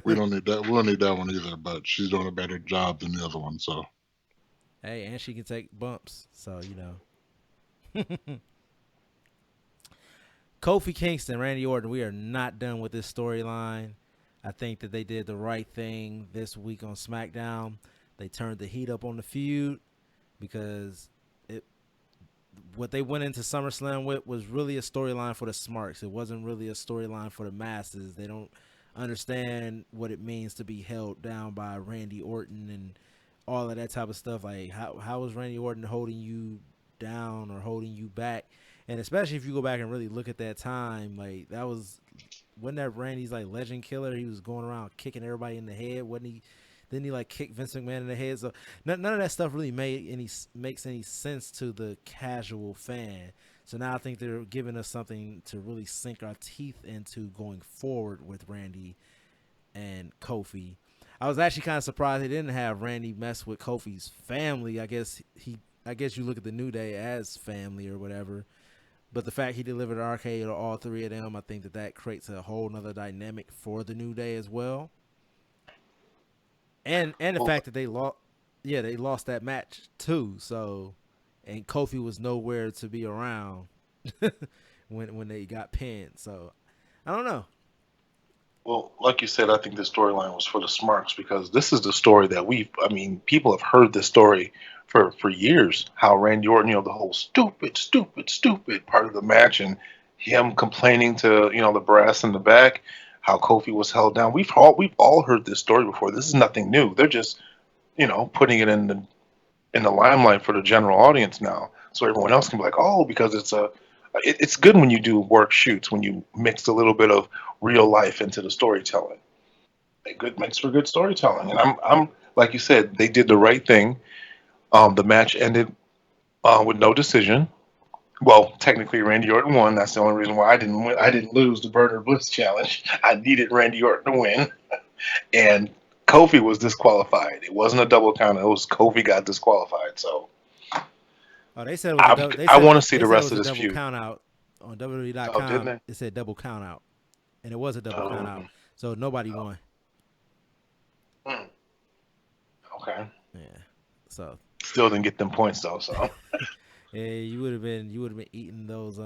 We don't need that. We don't need that one either. But she's doing a better job than the other one. So
Hey, and she can take bumps, so Kofi Kingston, Randy Orton, we are not done with this storyline. I think that they did the right thing this week on SmackDown. They turned the heat up on the feud because it what they went into SummerSlam with was really a storyline for the smarks. It wasn't really a storyline for the masses. They don't understand what it means to be held down by Randy Orton and all of that type of stuff. Like how is Randy Orton holding you down or holding you back? And especially if you go back and really look at that time, like that was wasn't that Randy's like legend killer? He was going around kicking everybody in the head, wasn't he? Didn't he like kick Vince McMahon in the head? So none of that stuff really makes any sense to the casual fan. So now I think they're giving us something to really sink our teeth into going forward with Randy and Kofi. I was actually kind of surprised they didn't have Randy mess with Kofi's family. I guess you look at the New Day as family or whatever. But the fact he delivered an arcade to all three of them, I think that creates a whole nother dynamic for the New Day as well. And the
Well,
fact that they lost that match too. So, and Kofi was nowhere to be around when they got pinned. So, I don't know.
Well, like you said, I think the storyline was for the smarks because this is the story that I mean, people have heard this story for years. How Randy Orton, the whole stupid, stupid, stupid part of the match, and him complaining to the brass in the back, how Kofi was held down. We've all heard this story before. This is nothing new. They're just putting it in the limelight for the general audience now, so everyone else can be like, oh, because it's good when you do work shoots when you mix a little bit of real life into the storytelling. It good makes for good storytelling, and I'm like you said, they did the right thing. The match ended with no decision. Well, technically, Randy Orton won. That's the only reason why I didn't win. I didn't lose the Burner Bliss challenge. I needed Randy Orton to win, and Kofi was disqualified. It wasn't a double count. It was Kofi got disqualified. So
Oh, they said it was a
I,
double.
I want to see
They
the
said it
rest
was
of
a
this
double
feud.
count out on
Oh, didn't
WWE.com.
they?
It said double count out, and it was a double count out.
Oh,
So nobody won.
hmm, okay.
Yeah. So
Still didn't get them points though. So
yeah, you would have been eating those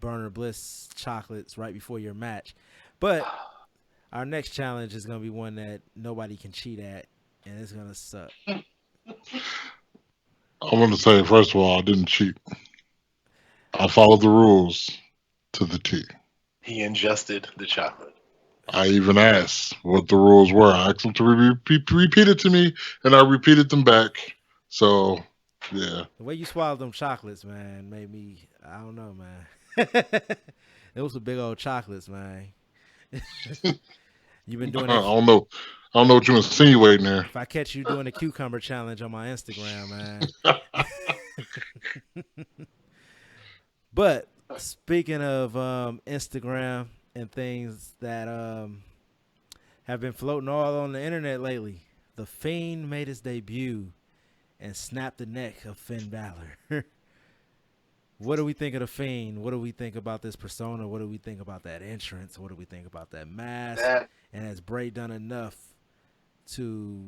Burner Bliss chocolates right before your match. But our next challenge is gonna be one that nobody can cheat at, and it's gonna suck.
I want to say first of all, I didn't cheat. I followed the rules to the T.
he ingested the chocolate.
I even asked what the rules were. I asked them to repeat it to me, and I repeated them back. So, yeah.
The way you swallowed them chocolates, man, made me. I don't know, man. It was some big old chocolates, man. You've been
I
doing it.
don't know. I don't know what you're insinuating there.
If I catch you doing the cucumber challenge on my Instagram, man. But speaking of Instagram and things that have been floating all on the internet lately, the Fiend made his debut and snapped the neck of Finn Balor. What do we think of the Fiend? What do we think about this persona? What do we think about that entrance? What do we think about that mask?
That
And has Bray done enough to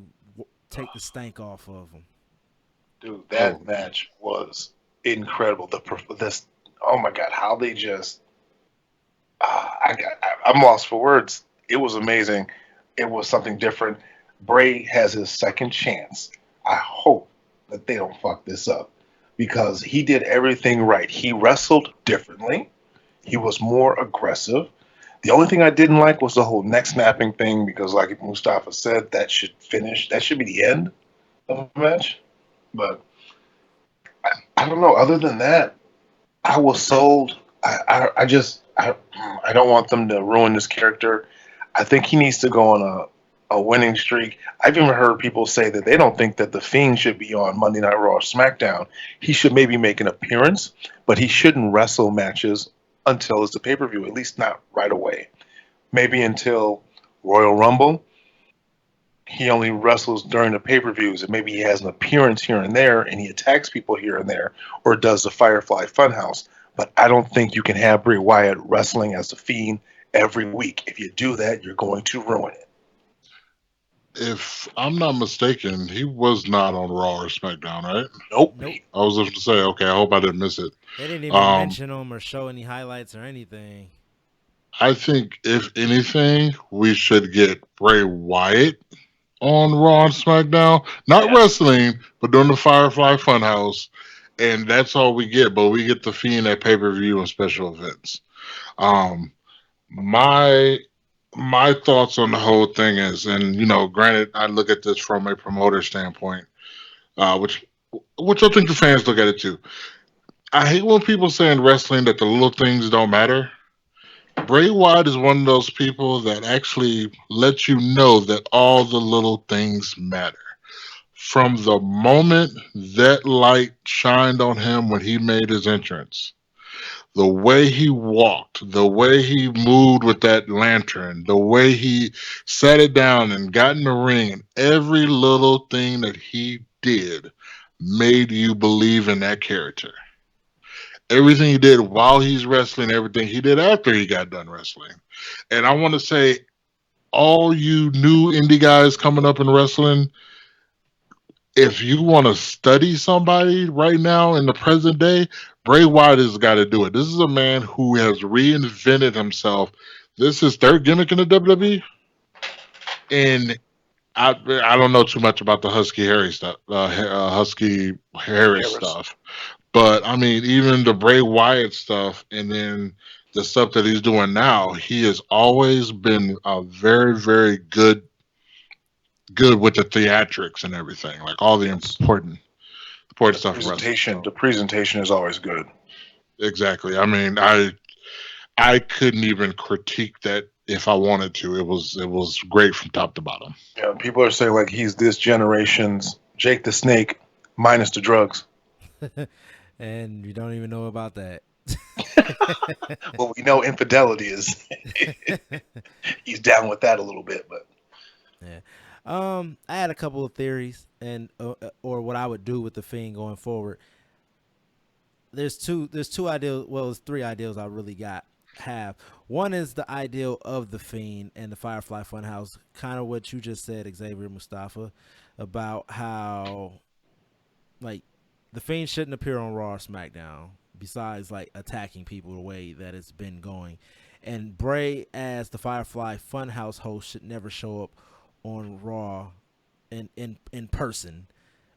take the stank off of him?
dude,
Oh,
that match was incredible. This, oh my god, how they just I'm lost for words. It was amazing. It was something different. Bray has his second chance. I hope that they don't fuck this up because he did everything right. He wrestled differently. He was more aggressive. The only thing I didn't like was the whole neck snapping thing because, like Mustafa said, that should finish. That should be the end of the match. But I don't know. Other than that, I was sold. I don't want them to ruin this character. I think he needs to go on a winning streak. I've even heard people say that they don't think that the Fiend should be on Monday Night Raw or SmackDown. He should maybe make an appearance, but he shouldn't wrestle matches until it's the pay per view. At least not right away. Maybe until Royal Rumble. He only wrestles during the pay per views, and maybe he has an appearance here and there, and he attacks people here and there, or does the Firefly Funhouse. But I don't think you can have Bray Wyatt wrestling as the Fiend every week. If you do that, you're going to ruin it.
if I'm not mistaken, he was not on Raw or SmackDown, right?
Nope.
Nope.
I was just to say, okay, I hope I didn't miss it.
They didn't even
Um,
mention him or show any highlights or anything.
I think if anything, we should get Bray Wyatt on Raw and SmackDown. Not
Yeah.
wrestling, but doing the Firefly Funhouse. And that's all we get, but we get the Fiend at pay per view and special events. Um, my my thoughts on the whole thing is, and granted, I look at this from a promoter standpoint, which I think the fans look at it too. I hate when people say in wrestling that the little things don't matter. Bray Wyatt is one of those people that actually lets you know that all the little things matter. From the moment that light shined on him when he made his entrance, the way he walked, the way he moved with that lantern, the way he sat it down and got in the ring, and every little thing that he did made you believe in that character. Everything he did while he's wrestling, everything he did after he got done wrestling. And I want to say, all you new indie guys coming up in wrestling, if you want to study somebody right now in the present day, Bray Wyatt has got to do it. This is a man who has reinvented himself. This is third gimmick in the WWE, and I don't know too much about the Husky Harris
Harris.
stuff, but I mean, even the Bray Wyatt stuff, and then the stuff that he's doing now, he has always been a very, very good with the theatrics and everything, like all the
Yes.
important
The
stuff in wrestling.
presentation.
So
The presentation is always good.
exactly. I mean, I couldn't even critique that if I wanted to. It was great from top to bottom.
Yeah. People are saying like he's this generation's Jake the Snake minus the drugs.
And you don't even know about that.
Well, we know infidelity is he's down with that a little bit, but
Yeah. I had a couple of theories and or what I would do with the Fiend going forward. There's two ideals. Well, there's three ideals I really got have. One is the ideal of the Fiend and the Firefly Funhouse, kind of what you just said, Xavier Mustafa, about how like the Fiend shouldn't appear on Raw or SmackDown. Besides, like attacking people the way that it's been going, and Bray as the Firefly Funhouse host should never show up on Raw in person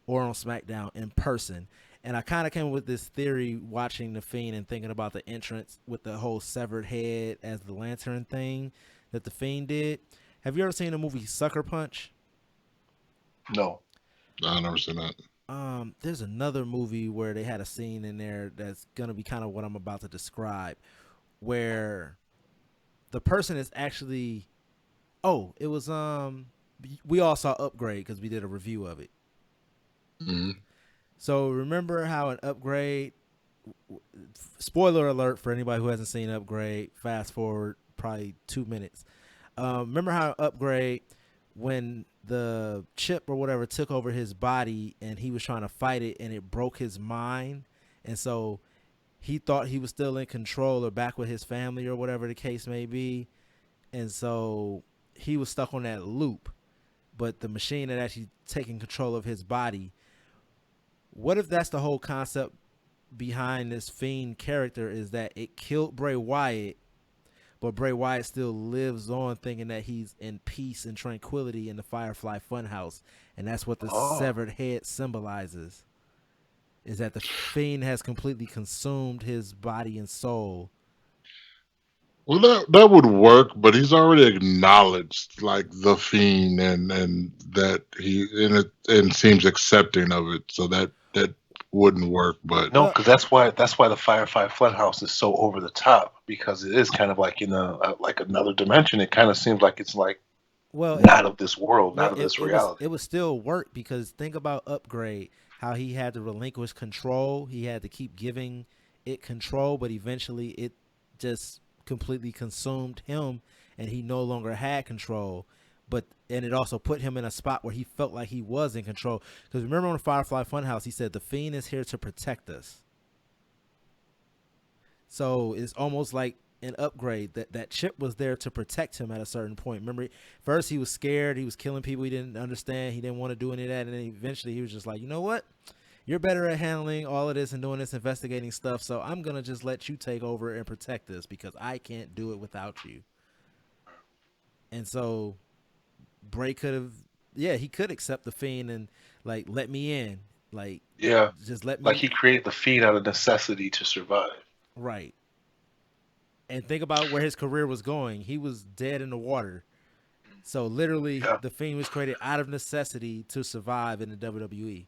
or on SmackDown in person. And I kind of came with this theory watching The Fiend and thinking about the entrance with the whole severed head as the lantern thing that The Fiend did. Have you ever seen the movie Sucker Punch?
no.
I never seen that.
There's another movie where they had a scene in there that's gonna be kind of what I'm about to describe, where the person is actually. Oh, it was. We all saw Upgrade because we did a review of it.
Hmm.
So remember how an Upgrade, spoiler alert for anybody who hasn't seen Upgrade, fast forward probably 2 minutes. Remember how Upgrade, when the chip or whatever took over his body and he was trying to fight it and it broke his mind, and so he thought he was still in control or back with his family or whatever the case may be, and so he was stuck on that loop. But the machine had actually taken control of his body. What if that's the whole concept behind this Fiend character, is that it killed Bray Wyatt, but Bray Wyatt still lives on thinking that he's in peace and tranquility in the Firefly Funhouse. And that's what the severed head symbolizes, is that the Fiend has completely consumed his body and soul.
Well, that would work, but he's already acknowledged like the Fiend, and that he and seems accepting of it, so that wouldn't work. But
No, because that's why the Firefly Funhouse is so over the top, because it is kind of like in a like another dimension. It kind of seems like it's like not of this world, not of this reality.
It would still work, because think about Upgrade, how he had to relinquish control. He had to keep giving it control, but eventually it just completely consumed him and he no longer had control. And it also put him in a spot where he felt like he was in control. Because remember on the Firefly Funhouse, he said the Fiend is here to protect us. So it's almost like an Upgrade, that chip was there to protect him at a certain point. Remember, first he was scared, he was killing people he didn't understand, he didn't want to do any of that, and then eventually he was just like, you know what, you're better at handling all of this and doing this investigating stuff, so I'm gonna just let you take over and protect this, because I can't do it without you. And so Bray could have, he could accept the Fiend and like, let me in, like, just let me,
like he created the Fiend out of necessity to survive.
Right. And think about where his career was going. He was dead in the water. So literally, the Fiend was created out of necessity to survive in the WWE.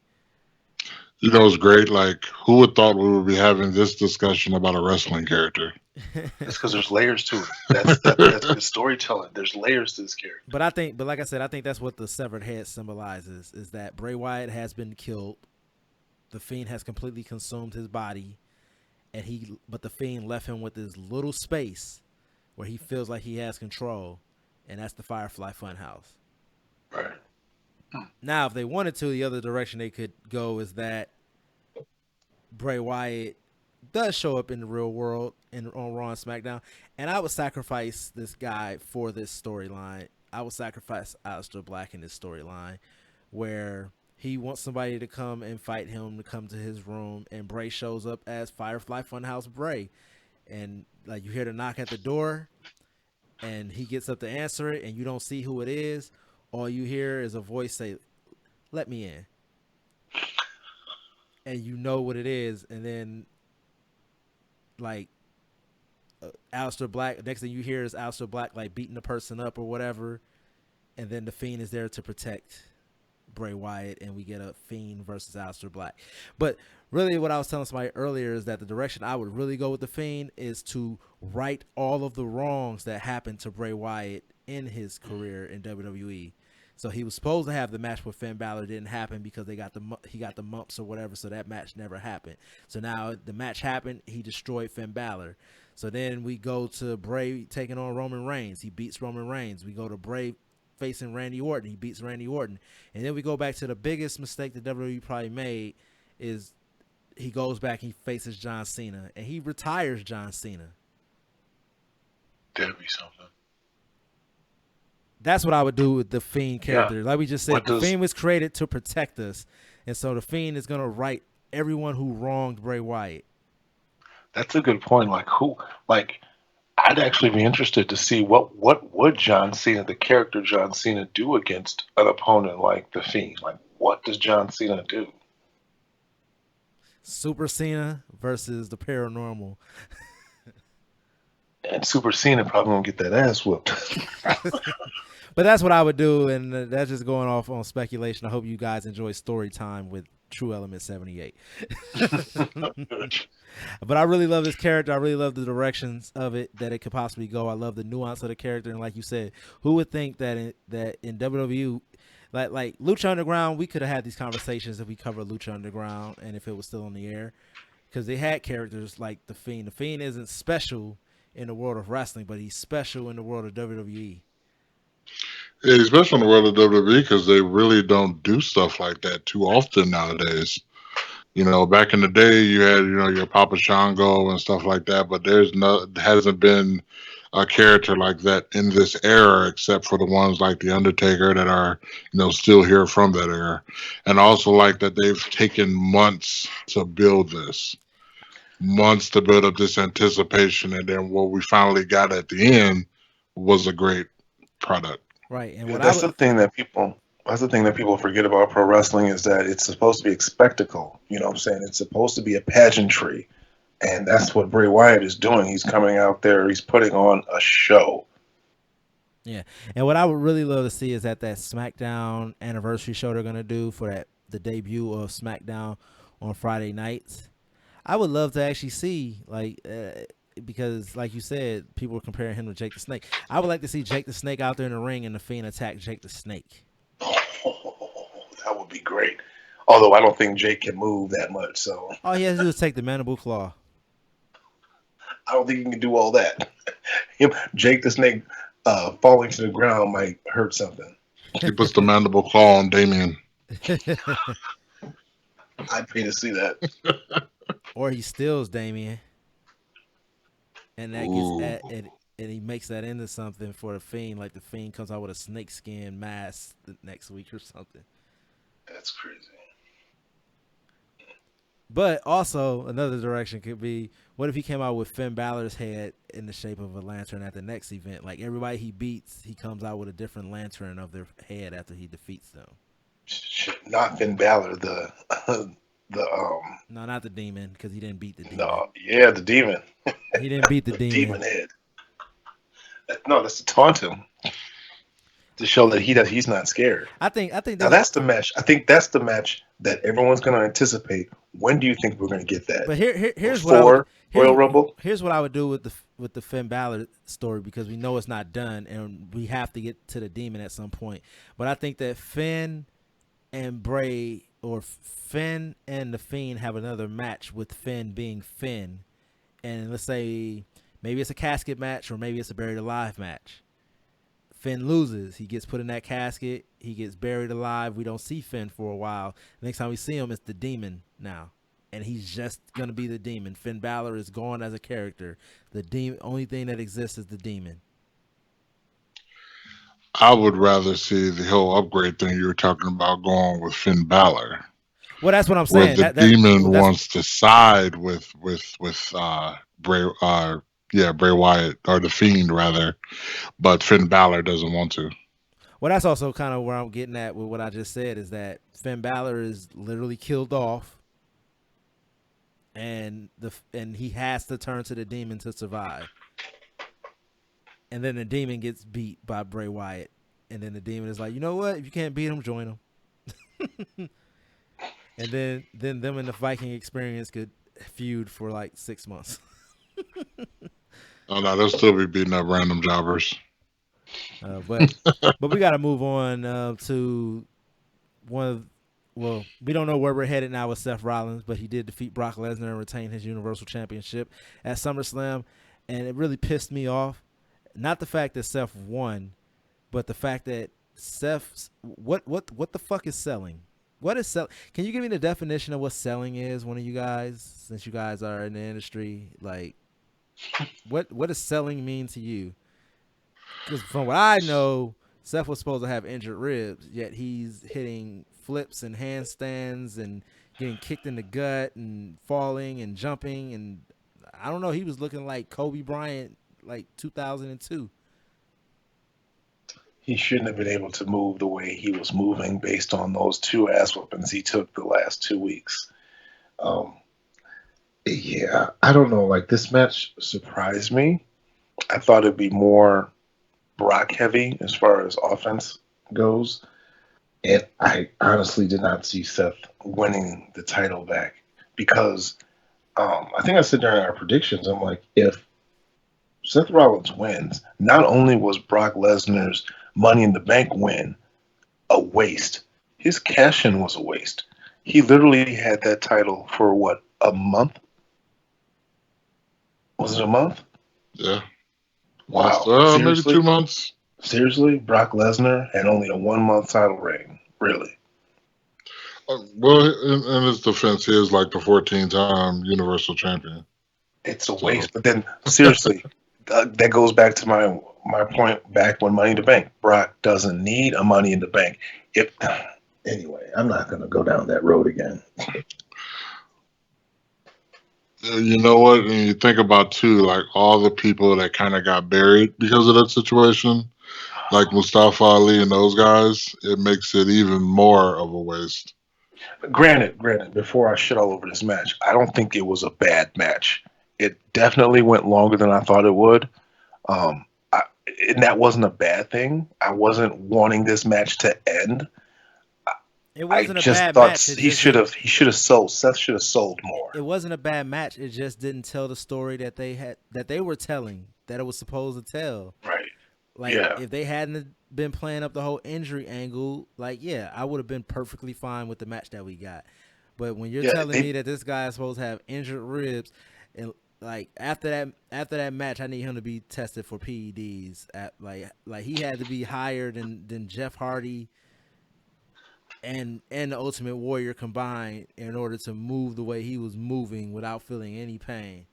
You know, it's great. Like, who would thought we would be having this discussion about a wrestling character?
It's because there's layers to it. That's good storytelling. There's layers to this character.
But like I said, I think that's what the severed head symbolizes, is that Bray Wyatt has been killed. The Fiend has completely consumed his body. But the Fiend left him with this little space where he feels like he has control, and that's the Firefly Funhouse.
Right.
Now, if they wanted to, the other direction they could go is that Bray Wyatt does show up in the real world on Raw and SmackDown, and I would sacrifice this guy for this storyline. I would sacrifice Aleister Black in this storyline, where he wants somebody to come and fight him, to come to his room, and Bray shows up as Firefly Funhouse Bray. And like, you hear the knock at the door, and he gets up to answer it, and you don't see who it is. All you hear is a voice say, "Let me in." And you know what it is. And then, like, Aleister Black, next thing you hear is Aleister Black, like, beating the person up or whatever. And then the Fiend is there to protect Bray Wyatt, and we get a Fiend versus Aleister Black. But really, what I was telling somebody earlier is that the direction I would really go with the Fiend is to right all of the wrongs that happened to Bray Wyatt in his career in WWE. So he was supposed to have the match with Finn Balor, didn't happen because he got the mumps or whatever, so that match never happened. So now the match happened, he destroyed Finn Balor. So then we go to Bray taking on Roman Reigns. He beats Roman Reigns. We go to Bray facing Randy Orton. He beats Randy Orton. And then we go back to the biggest mistake that WWE probably made, is he goes back and he faces John Cena, and he retires John Cena.
That'd be something.
That's what I would do with the Fiend character.
Yeah.
Like we just said, the Fiend was created to protect us, and so the Fiend is going to right everyone who wronged Bray Wyatt.
That's a good point. I'd actually be interested to see what would John Cena, the character John Cena, do against an opponent like the Fiend. Like, what does John Cena do?
Super Cena versus the Paranormal.
And Super Cena probably won't get that ass whooped.
But that's what I would do, and that's just going off on speculation. I hope you guys enjoy story time with True Element 78. But I really love this character. I really love the directions of it that it could possibly go. I love the nuance of the character, and like you said, who would think that in WWE, like Lucha Underground. We could have had these conversations if we covered Lucha Underground and if it was still on the air, because they had characters like the Fiend. The Fiend isn't special in the world of wrestling, but he's special in the world of WWE.
Yeah, especially in the world of WWE because they really don't do stuff like that too often nowadays. Back in the day, you had your Papa Shango and stuff like that, but hasn't been a character like that in this era, except for the ones like the Undertaker that are still here from that era, and also like that they've taken months to build up this anticipation, and then what we finally got at the end was a great product.
Right, and
Yeah,
what I would
that's the thing that people forget about pro wrestling is that it's supposed to be a spectacle. You know what I'm saying? It's supposed to be a pageantry. And that's what Bray Wyatt is doing. He's coming out there, he's putting on a show.
Yeah, and what I would really love to see is that SmackDown anniversary show they're gonna do for the debut of SmackDown on Friday nights. I would love to actually see because like you said, people were comparing him to Jake the Snake. I would like to see Jake the Snake out there in the ring and the Fiend attack Jake the Snake.
That would be great. Although I don't think Jake can move that much, so
All he has to do is take the mandible claw.
I don't think he can do all that. Jake the Snake falling to the ground might hurt something.
He puts the mandible claw on Damien.
I'd pay to see that.
Or he steals Damien, and that gets
Ooh.
and he makes that into something for the Fiend. Like the Fiend comes out with a snakeskin mask the next week or something.
That's crazy.
But also another direction could be, what if he came out with Finn Balor's head in the shape of a lantern at the next event? Like everybody he beats, he comes out with a different lantern of their head after he defeats them.
Not Finn Balor, the
No, not the demon, because he didn't beat the demon.
no, yeah, the demon.
He didn't beat the demon.
Demon head. No, that's to taunt him, to show that he's not scared.
I think
Now that's the match. I think that's the match that everyone's going to anticipate. When do you think we're going to get that?
But here's
Before
what
Royal Rumble.
Here's what I would do with the Finn Balor story, because we know it's not done and we have to get to the demon at some point. But I think that Finn and Bray, or Finn and the Fiend, have another match with Finn being Finn, and let's say maybe it's a casket match or maybe it's a buried alive match. Finn loses. He gets put in that casket. He gets buried alive. We don't see Finn for a while. Next time we see him, it's the demon now. And he's just going to be the demon. Finn Balor is gone as a character. The demon, only thing that exists is the demon.
I would rather see the whole upgrade thing you were talking about going with Finn Balor.
Well, that's what I'm
Where
saying.
the demon wants to side with Bray Bray Wyatt, or the Fiend rather, but Finn Balor doesn't want to.
Well, that's also kind of where I'm getting at with what I just said, is that Finn Balor is literally killed off, and he has to turn to the demon to survive. And then the demon gets beat by Bray Wyatt, and then the demon is like, you know what? If you can't beat him, join him. And then them and the Viking Experience could feud for like 6 months.
Oh no, they'll still be beating up random jobbers.
But we got to move on to one of, well, we don't know where we're headed now with Seth Rollins, but he did defeat Brock Lesnar and retain his Universal Championship at SummerSlam, and it really pissed me off. Not the fact that Seth won, but the fact that Seth's what the fuck is selling? What is selling? Can you give me the definition of what selling is, one of you guys, since you guys are in the industry? Like, what does selling mean to you? Because from what I know, Seth was supposed to have injured ribs, yet he's hitting flips and handstands and getting kicked in the gut and falling and jumping, and I don't know, he was looking like Kobe Bryant, like 2002.
He shouldn't have been able to move the way he was moving based on those two ass whoopings he took the last 2 weeks. Yeah, I don't know. Like, this match surprised me. I thought it'd be more Brock heavy as far as offense goes. And I honestly did not see Seth winning the title back because I think I said during our predictions, I'm like, if Seth Rollins wins, not only was Brock Lesnar's Money in the Bank win a waste. His cash in was a waste. He literally had that title for what, a month? Was it a month?
Yeah. Last,
Wow.
maybe
Seriously?
2 months.
Seriously? Brock Lesnar had only a 1 month title reign. Really?
Well, in his defense, he is like the 14-time Universal Champion.
It's a
So,
waste. But then, seriously, that goes back to my point back when Money in the Bank. Brock doesn't need a Money in the Bank. If anyway, I'm not going to go down that road again.
you know what? And you think about, too, like all the people that kind of got buried because of that situation, like Mustafa Ali and those guys, it makes it even more of a waste.
Granted, before I shit all over this match, I don't think it was a bad match. It definitely went longer than I thought it would. I, and that wasn't a bad thing. I wasn't wanting this match to end.
It
I
wasn't a
just
bad
thought
match. It
he
just
should
didn't.
have sold. Seth should have sold more.
It wasn't a bad match. It just didn't tell the story that they were telling, that it was supposed to tell.
Right.
Like
Yeah.
if they hadn't been playing up the whole injury angle, like yeah, I would have been perfectly fine with the match that we got. But when you're
Yeah.
telling me that this guy is supposed to have injured ribs, and like after that match, I need him to be tested for PEDs. Like he had to be higher than Jeff Hardy and the Ultimate Warrior combined in order to move the way he was moving without feeling any pain.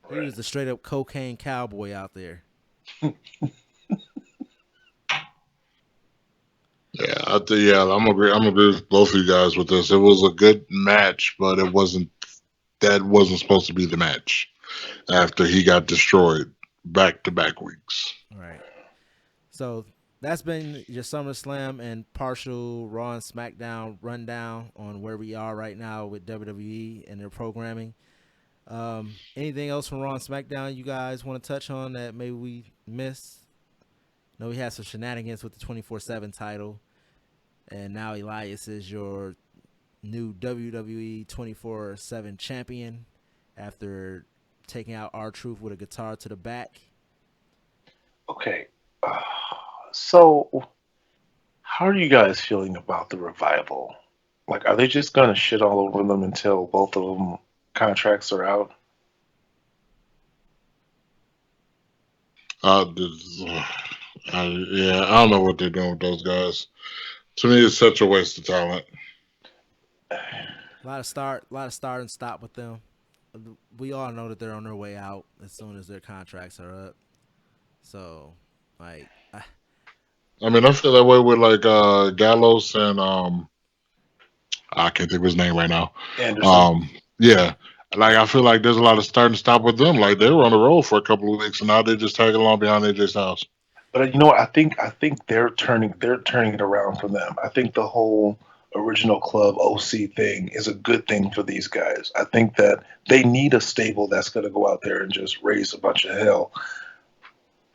He
Right.
was a straight up cocaine cowboy out there.
Yeah, I'm agree. I'm agree with both of you guys with this. It was a good match, but it wasn't. That wasn't supposed to be the match. After he got destroyed back to back weeks.
Right. So that's been your SummerSlam and partial Raw and SmackDown rundown on where we are right now with WWE and their programming. Anything else from Raw and SmackDown you guys want to touch on that maybe we missed? No, we had some shenanigans with the 24/7 title, and now Elias is your new WWE 24/7 champion after taking out R-Truth with a guitar to the back.
Okay. So, how are you guys feeling about the revival? Like, are they just gonna shit all over them until both of them contracts are out?
Uh, this- yeah, I don't know what they're doing with those guys. To me, it's such a waste of talent.
A lot of start and stop with them. We all know that they're on their way out as soon as their contracts are up. So, like,
I mean, I feel that way with like Gallows and I can't think of his name right now.
Anderson.
Yeah, like I feel like there's a lot of start and stop with them. Like they were on the road for a couple of weeks, and now they just tag along behind AJ's house.
But you know what? I think they're turning it around for them. I think the whole original club OC thing is a good thing for these guys. I think that they need a stable that's going to go out there and just raise a bunch of hell.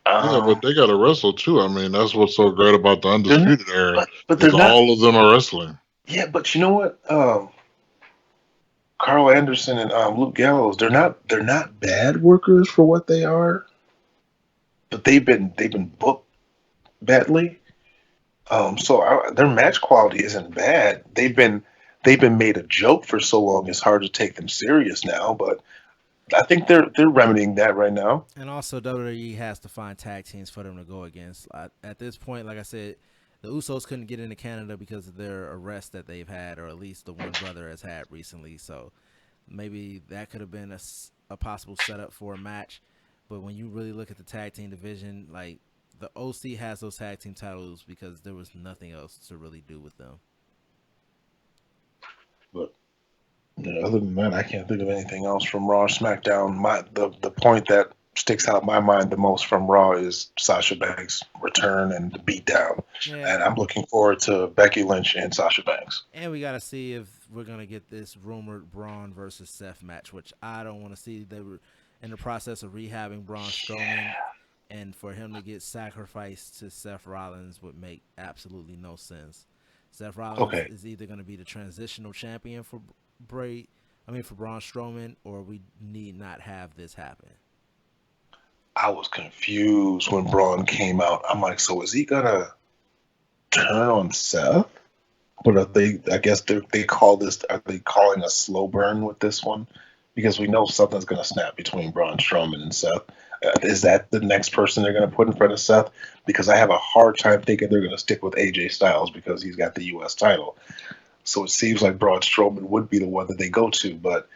Yeah, but
Um,
they got to wrestle too. I mean, that's what's so great about the
they're not,
Undisputed Era
but they're
is
not.
all of them are wrestling.
Yeah, but you know what? Carl Anderson and Luke Gallows, they're not bad workers for what they are, but they've been booked badly. Their match quality isn't bad. They've been made a joke for so long. It's hard to take them serious now. But I think they're remedying that right now.
and also WWE has to find tag teams for them to go against. At this point, like I said, the Usos couldn't get into Canada because of their arrest that they've had, or at least the one brother has had recently. So maybe that could have been a possible setup for a match. But when you really look at the tag team division, like the OC has those tag team titles because there was nothing else to really do with them.
But other than that, I can't think of anything else from Raw or SmackDown. The point that sticks out in my mind the most from Raw is Sasha Banks' return and the beatdown.
Yeah,
And I'm looking forward to Becky Lynch and Sasha Banks.
and we got to see if we're going to get this rumored Braun versus Seth match, which I don't want to see. They were in the process of rehabbing Braun Strowman, and for him to get sacrificed to Seth Rollins would make absolutely no sense. Seth Rollins
Okay,
is either going to be the transitional champion for for Braun Strowman, or we need not have this happen.
I was confused when Braun came out. I'm like, so is he gonna turn on Seth. But are they? I guess they call this. Are they calling a slow burn with this one? Because we know something's going to snap between Braun Strowman and Seth. Is that the next person they're going to put in front of Seth? Because I have a hard time thinking they're going to stick with AJ Styles because he's got the U.S. title. So it seems like Braun Strowman would be the one that they go to. But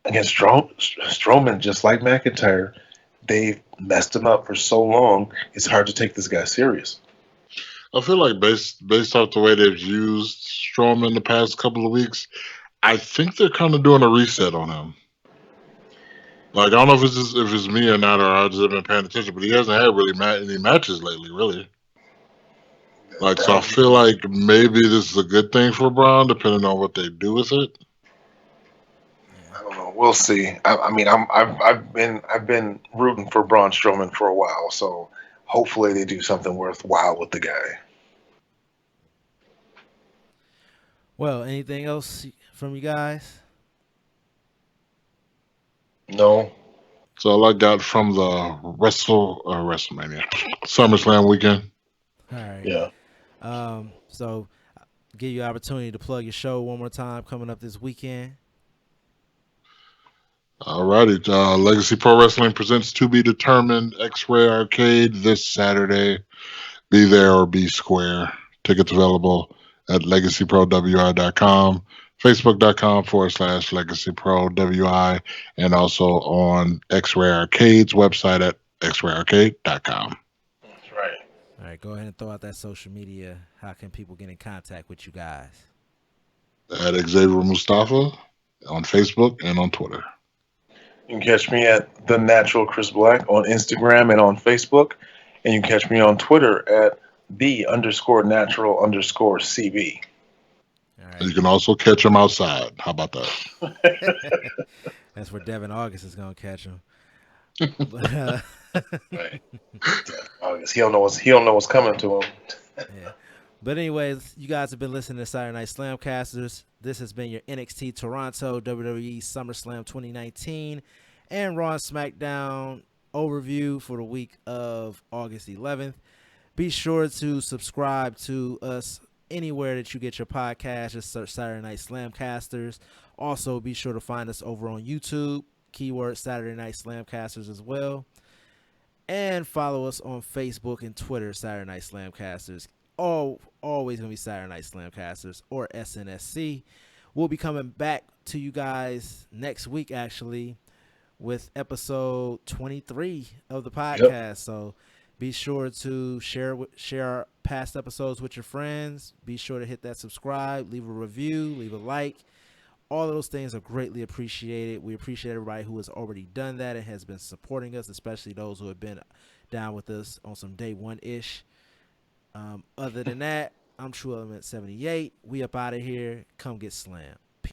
against Strowman, just like McIntyre, they've messed him up for so long. It's hard to take this guy serious.
I feel like based off the way they've used Strowman the past couple of weeks, I think they're kind of doing a reset on him. Like, I don't know if it's me or not, or I just haven't been paying attention, but he hasn't had really any matches lately, really. Like, so I feel like maybe this is a good thing for Braun, depending on what they do with it.
I don't know. We'll see. I mean, I've been rooting for Braun Strowman for a while, so hopefully they do something worthwhile with the guy.
Well, anything else from you guys?
No.
So all I got from the WrestleMania SummerSlam weekend.
All right.
Yeah.
So give you an opportunity to plug your show one more time coming up this weekend.
Alrighty, Legacy Pro Wrestling presents To Be Determined X-Ray Arcade this Saturday. Be there or be square. Tickets available at legacyprowr.com, facebook.com/legacyprowr, and also on X-Ray Arcade's website at xrayarcade.com.
That's right.
All right, go ahead and throw out that social media. How can people get in contact with you guys?
At Xavier Mustafa on Facebook and on Twitter.
You can catch me at The Natural Chris Black on Instagram and on Facebook. And you can catch me on Twitter at the_natural_CB.
All right.
You can also catch him outside. How about that?
That's where Devin August is going to catch him. But,
Right. August. He don't know what's coming to him.
Yeah. But anyways, you guys have been listening to Saturday Night SlamCasters. This has been your NXT Toronto WWE SummerSlam 2019 and Raw and SmackDown overview for the week of August 11th. Be sure to subscribe to us anywhere that you get your podcast. Just search Saturday Night SlamCasters. Also, be sure to find us over on YouTube. Keyword Saturday Night SlamCasters as well. And follow us on Facebook and Twitter, Saturday Night SlamCasters. Always going to be Saturday Night SlamCasters or SNSC. We'll be coming back to you guys next week, actually, with episode 23 of the podcast. Yep. So be sure to share our past episodes with your friends. Be sure to hit that subscribe, leave a review, leave a like. All of those things are greatly appreciated. We appreciate everybody who has already done that and has been supporting us, especially those who have been down with us on some day one-ish. Other than that, I'm True Element 78. We up out of here. Come get slammed.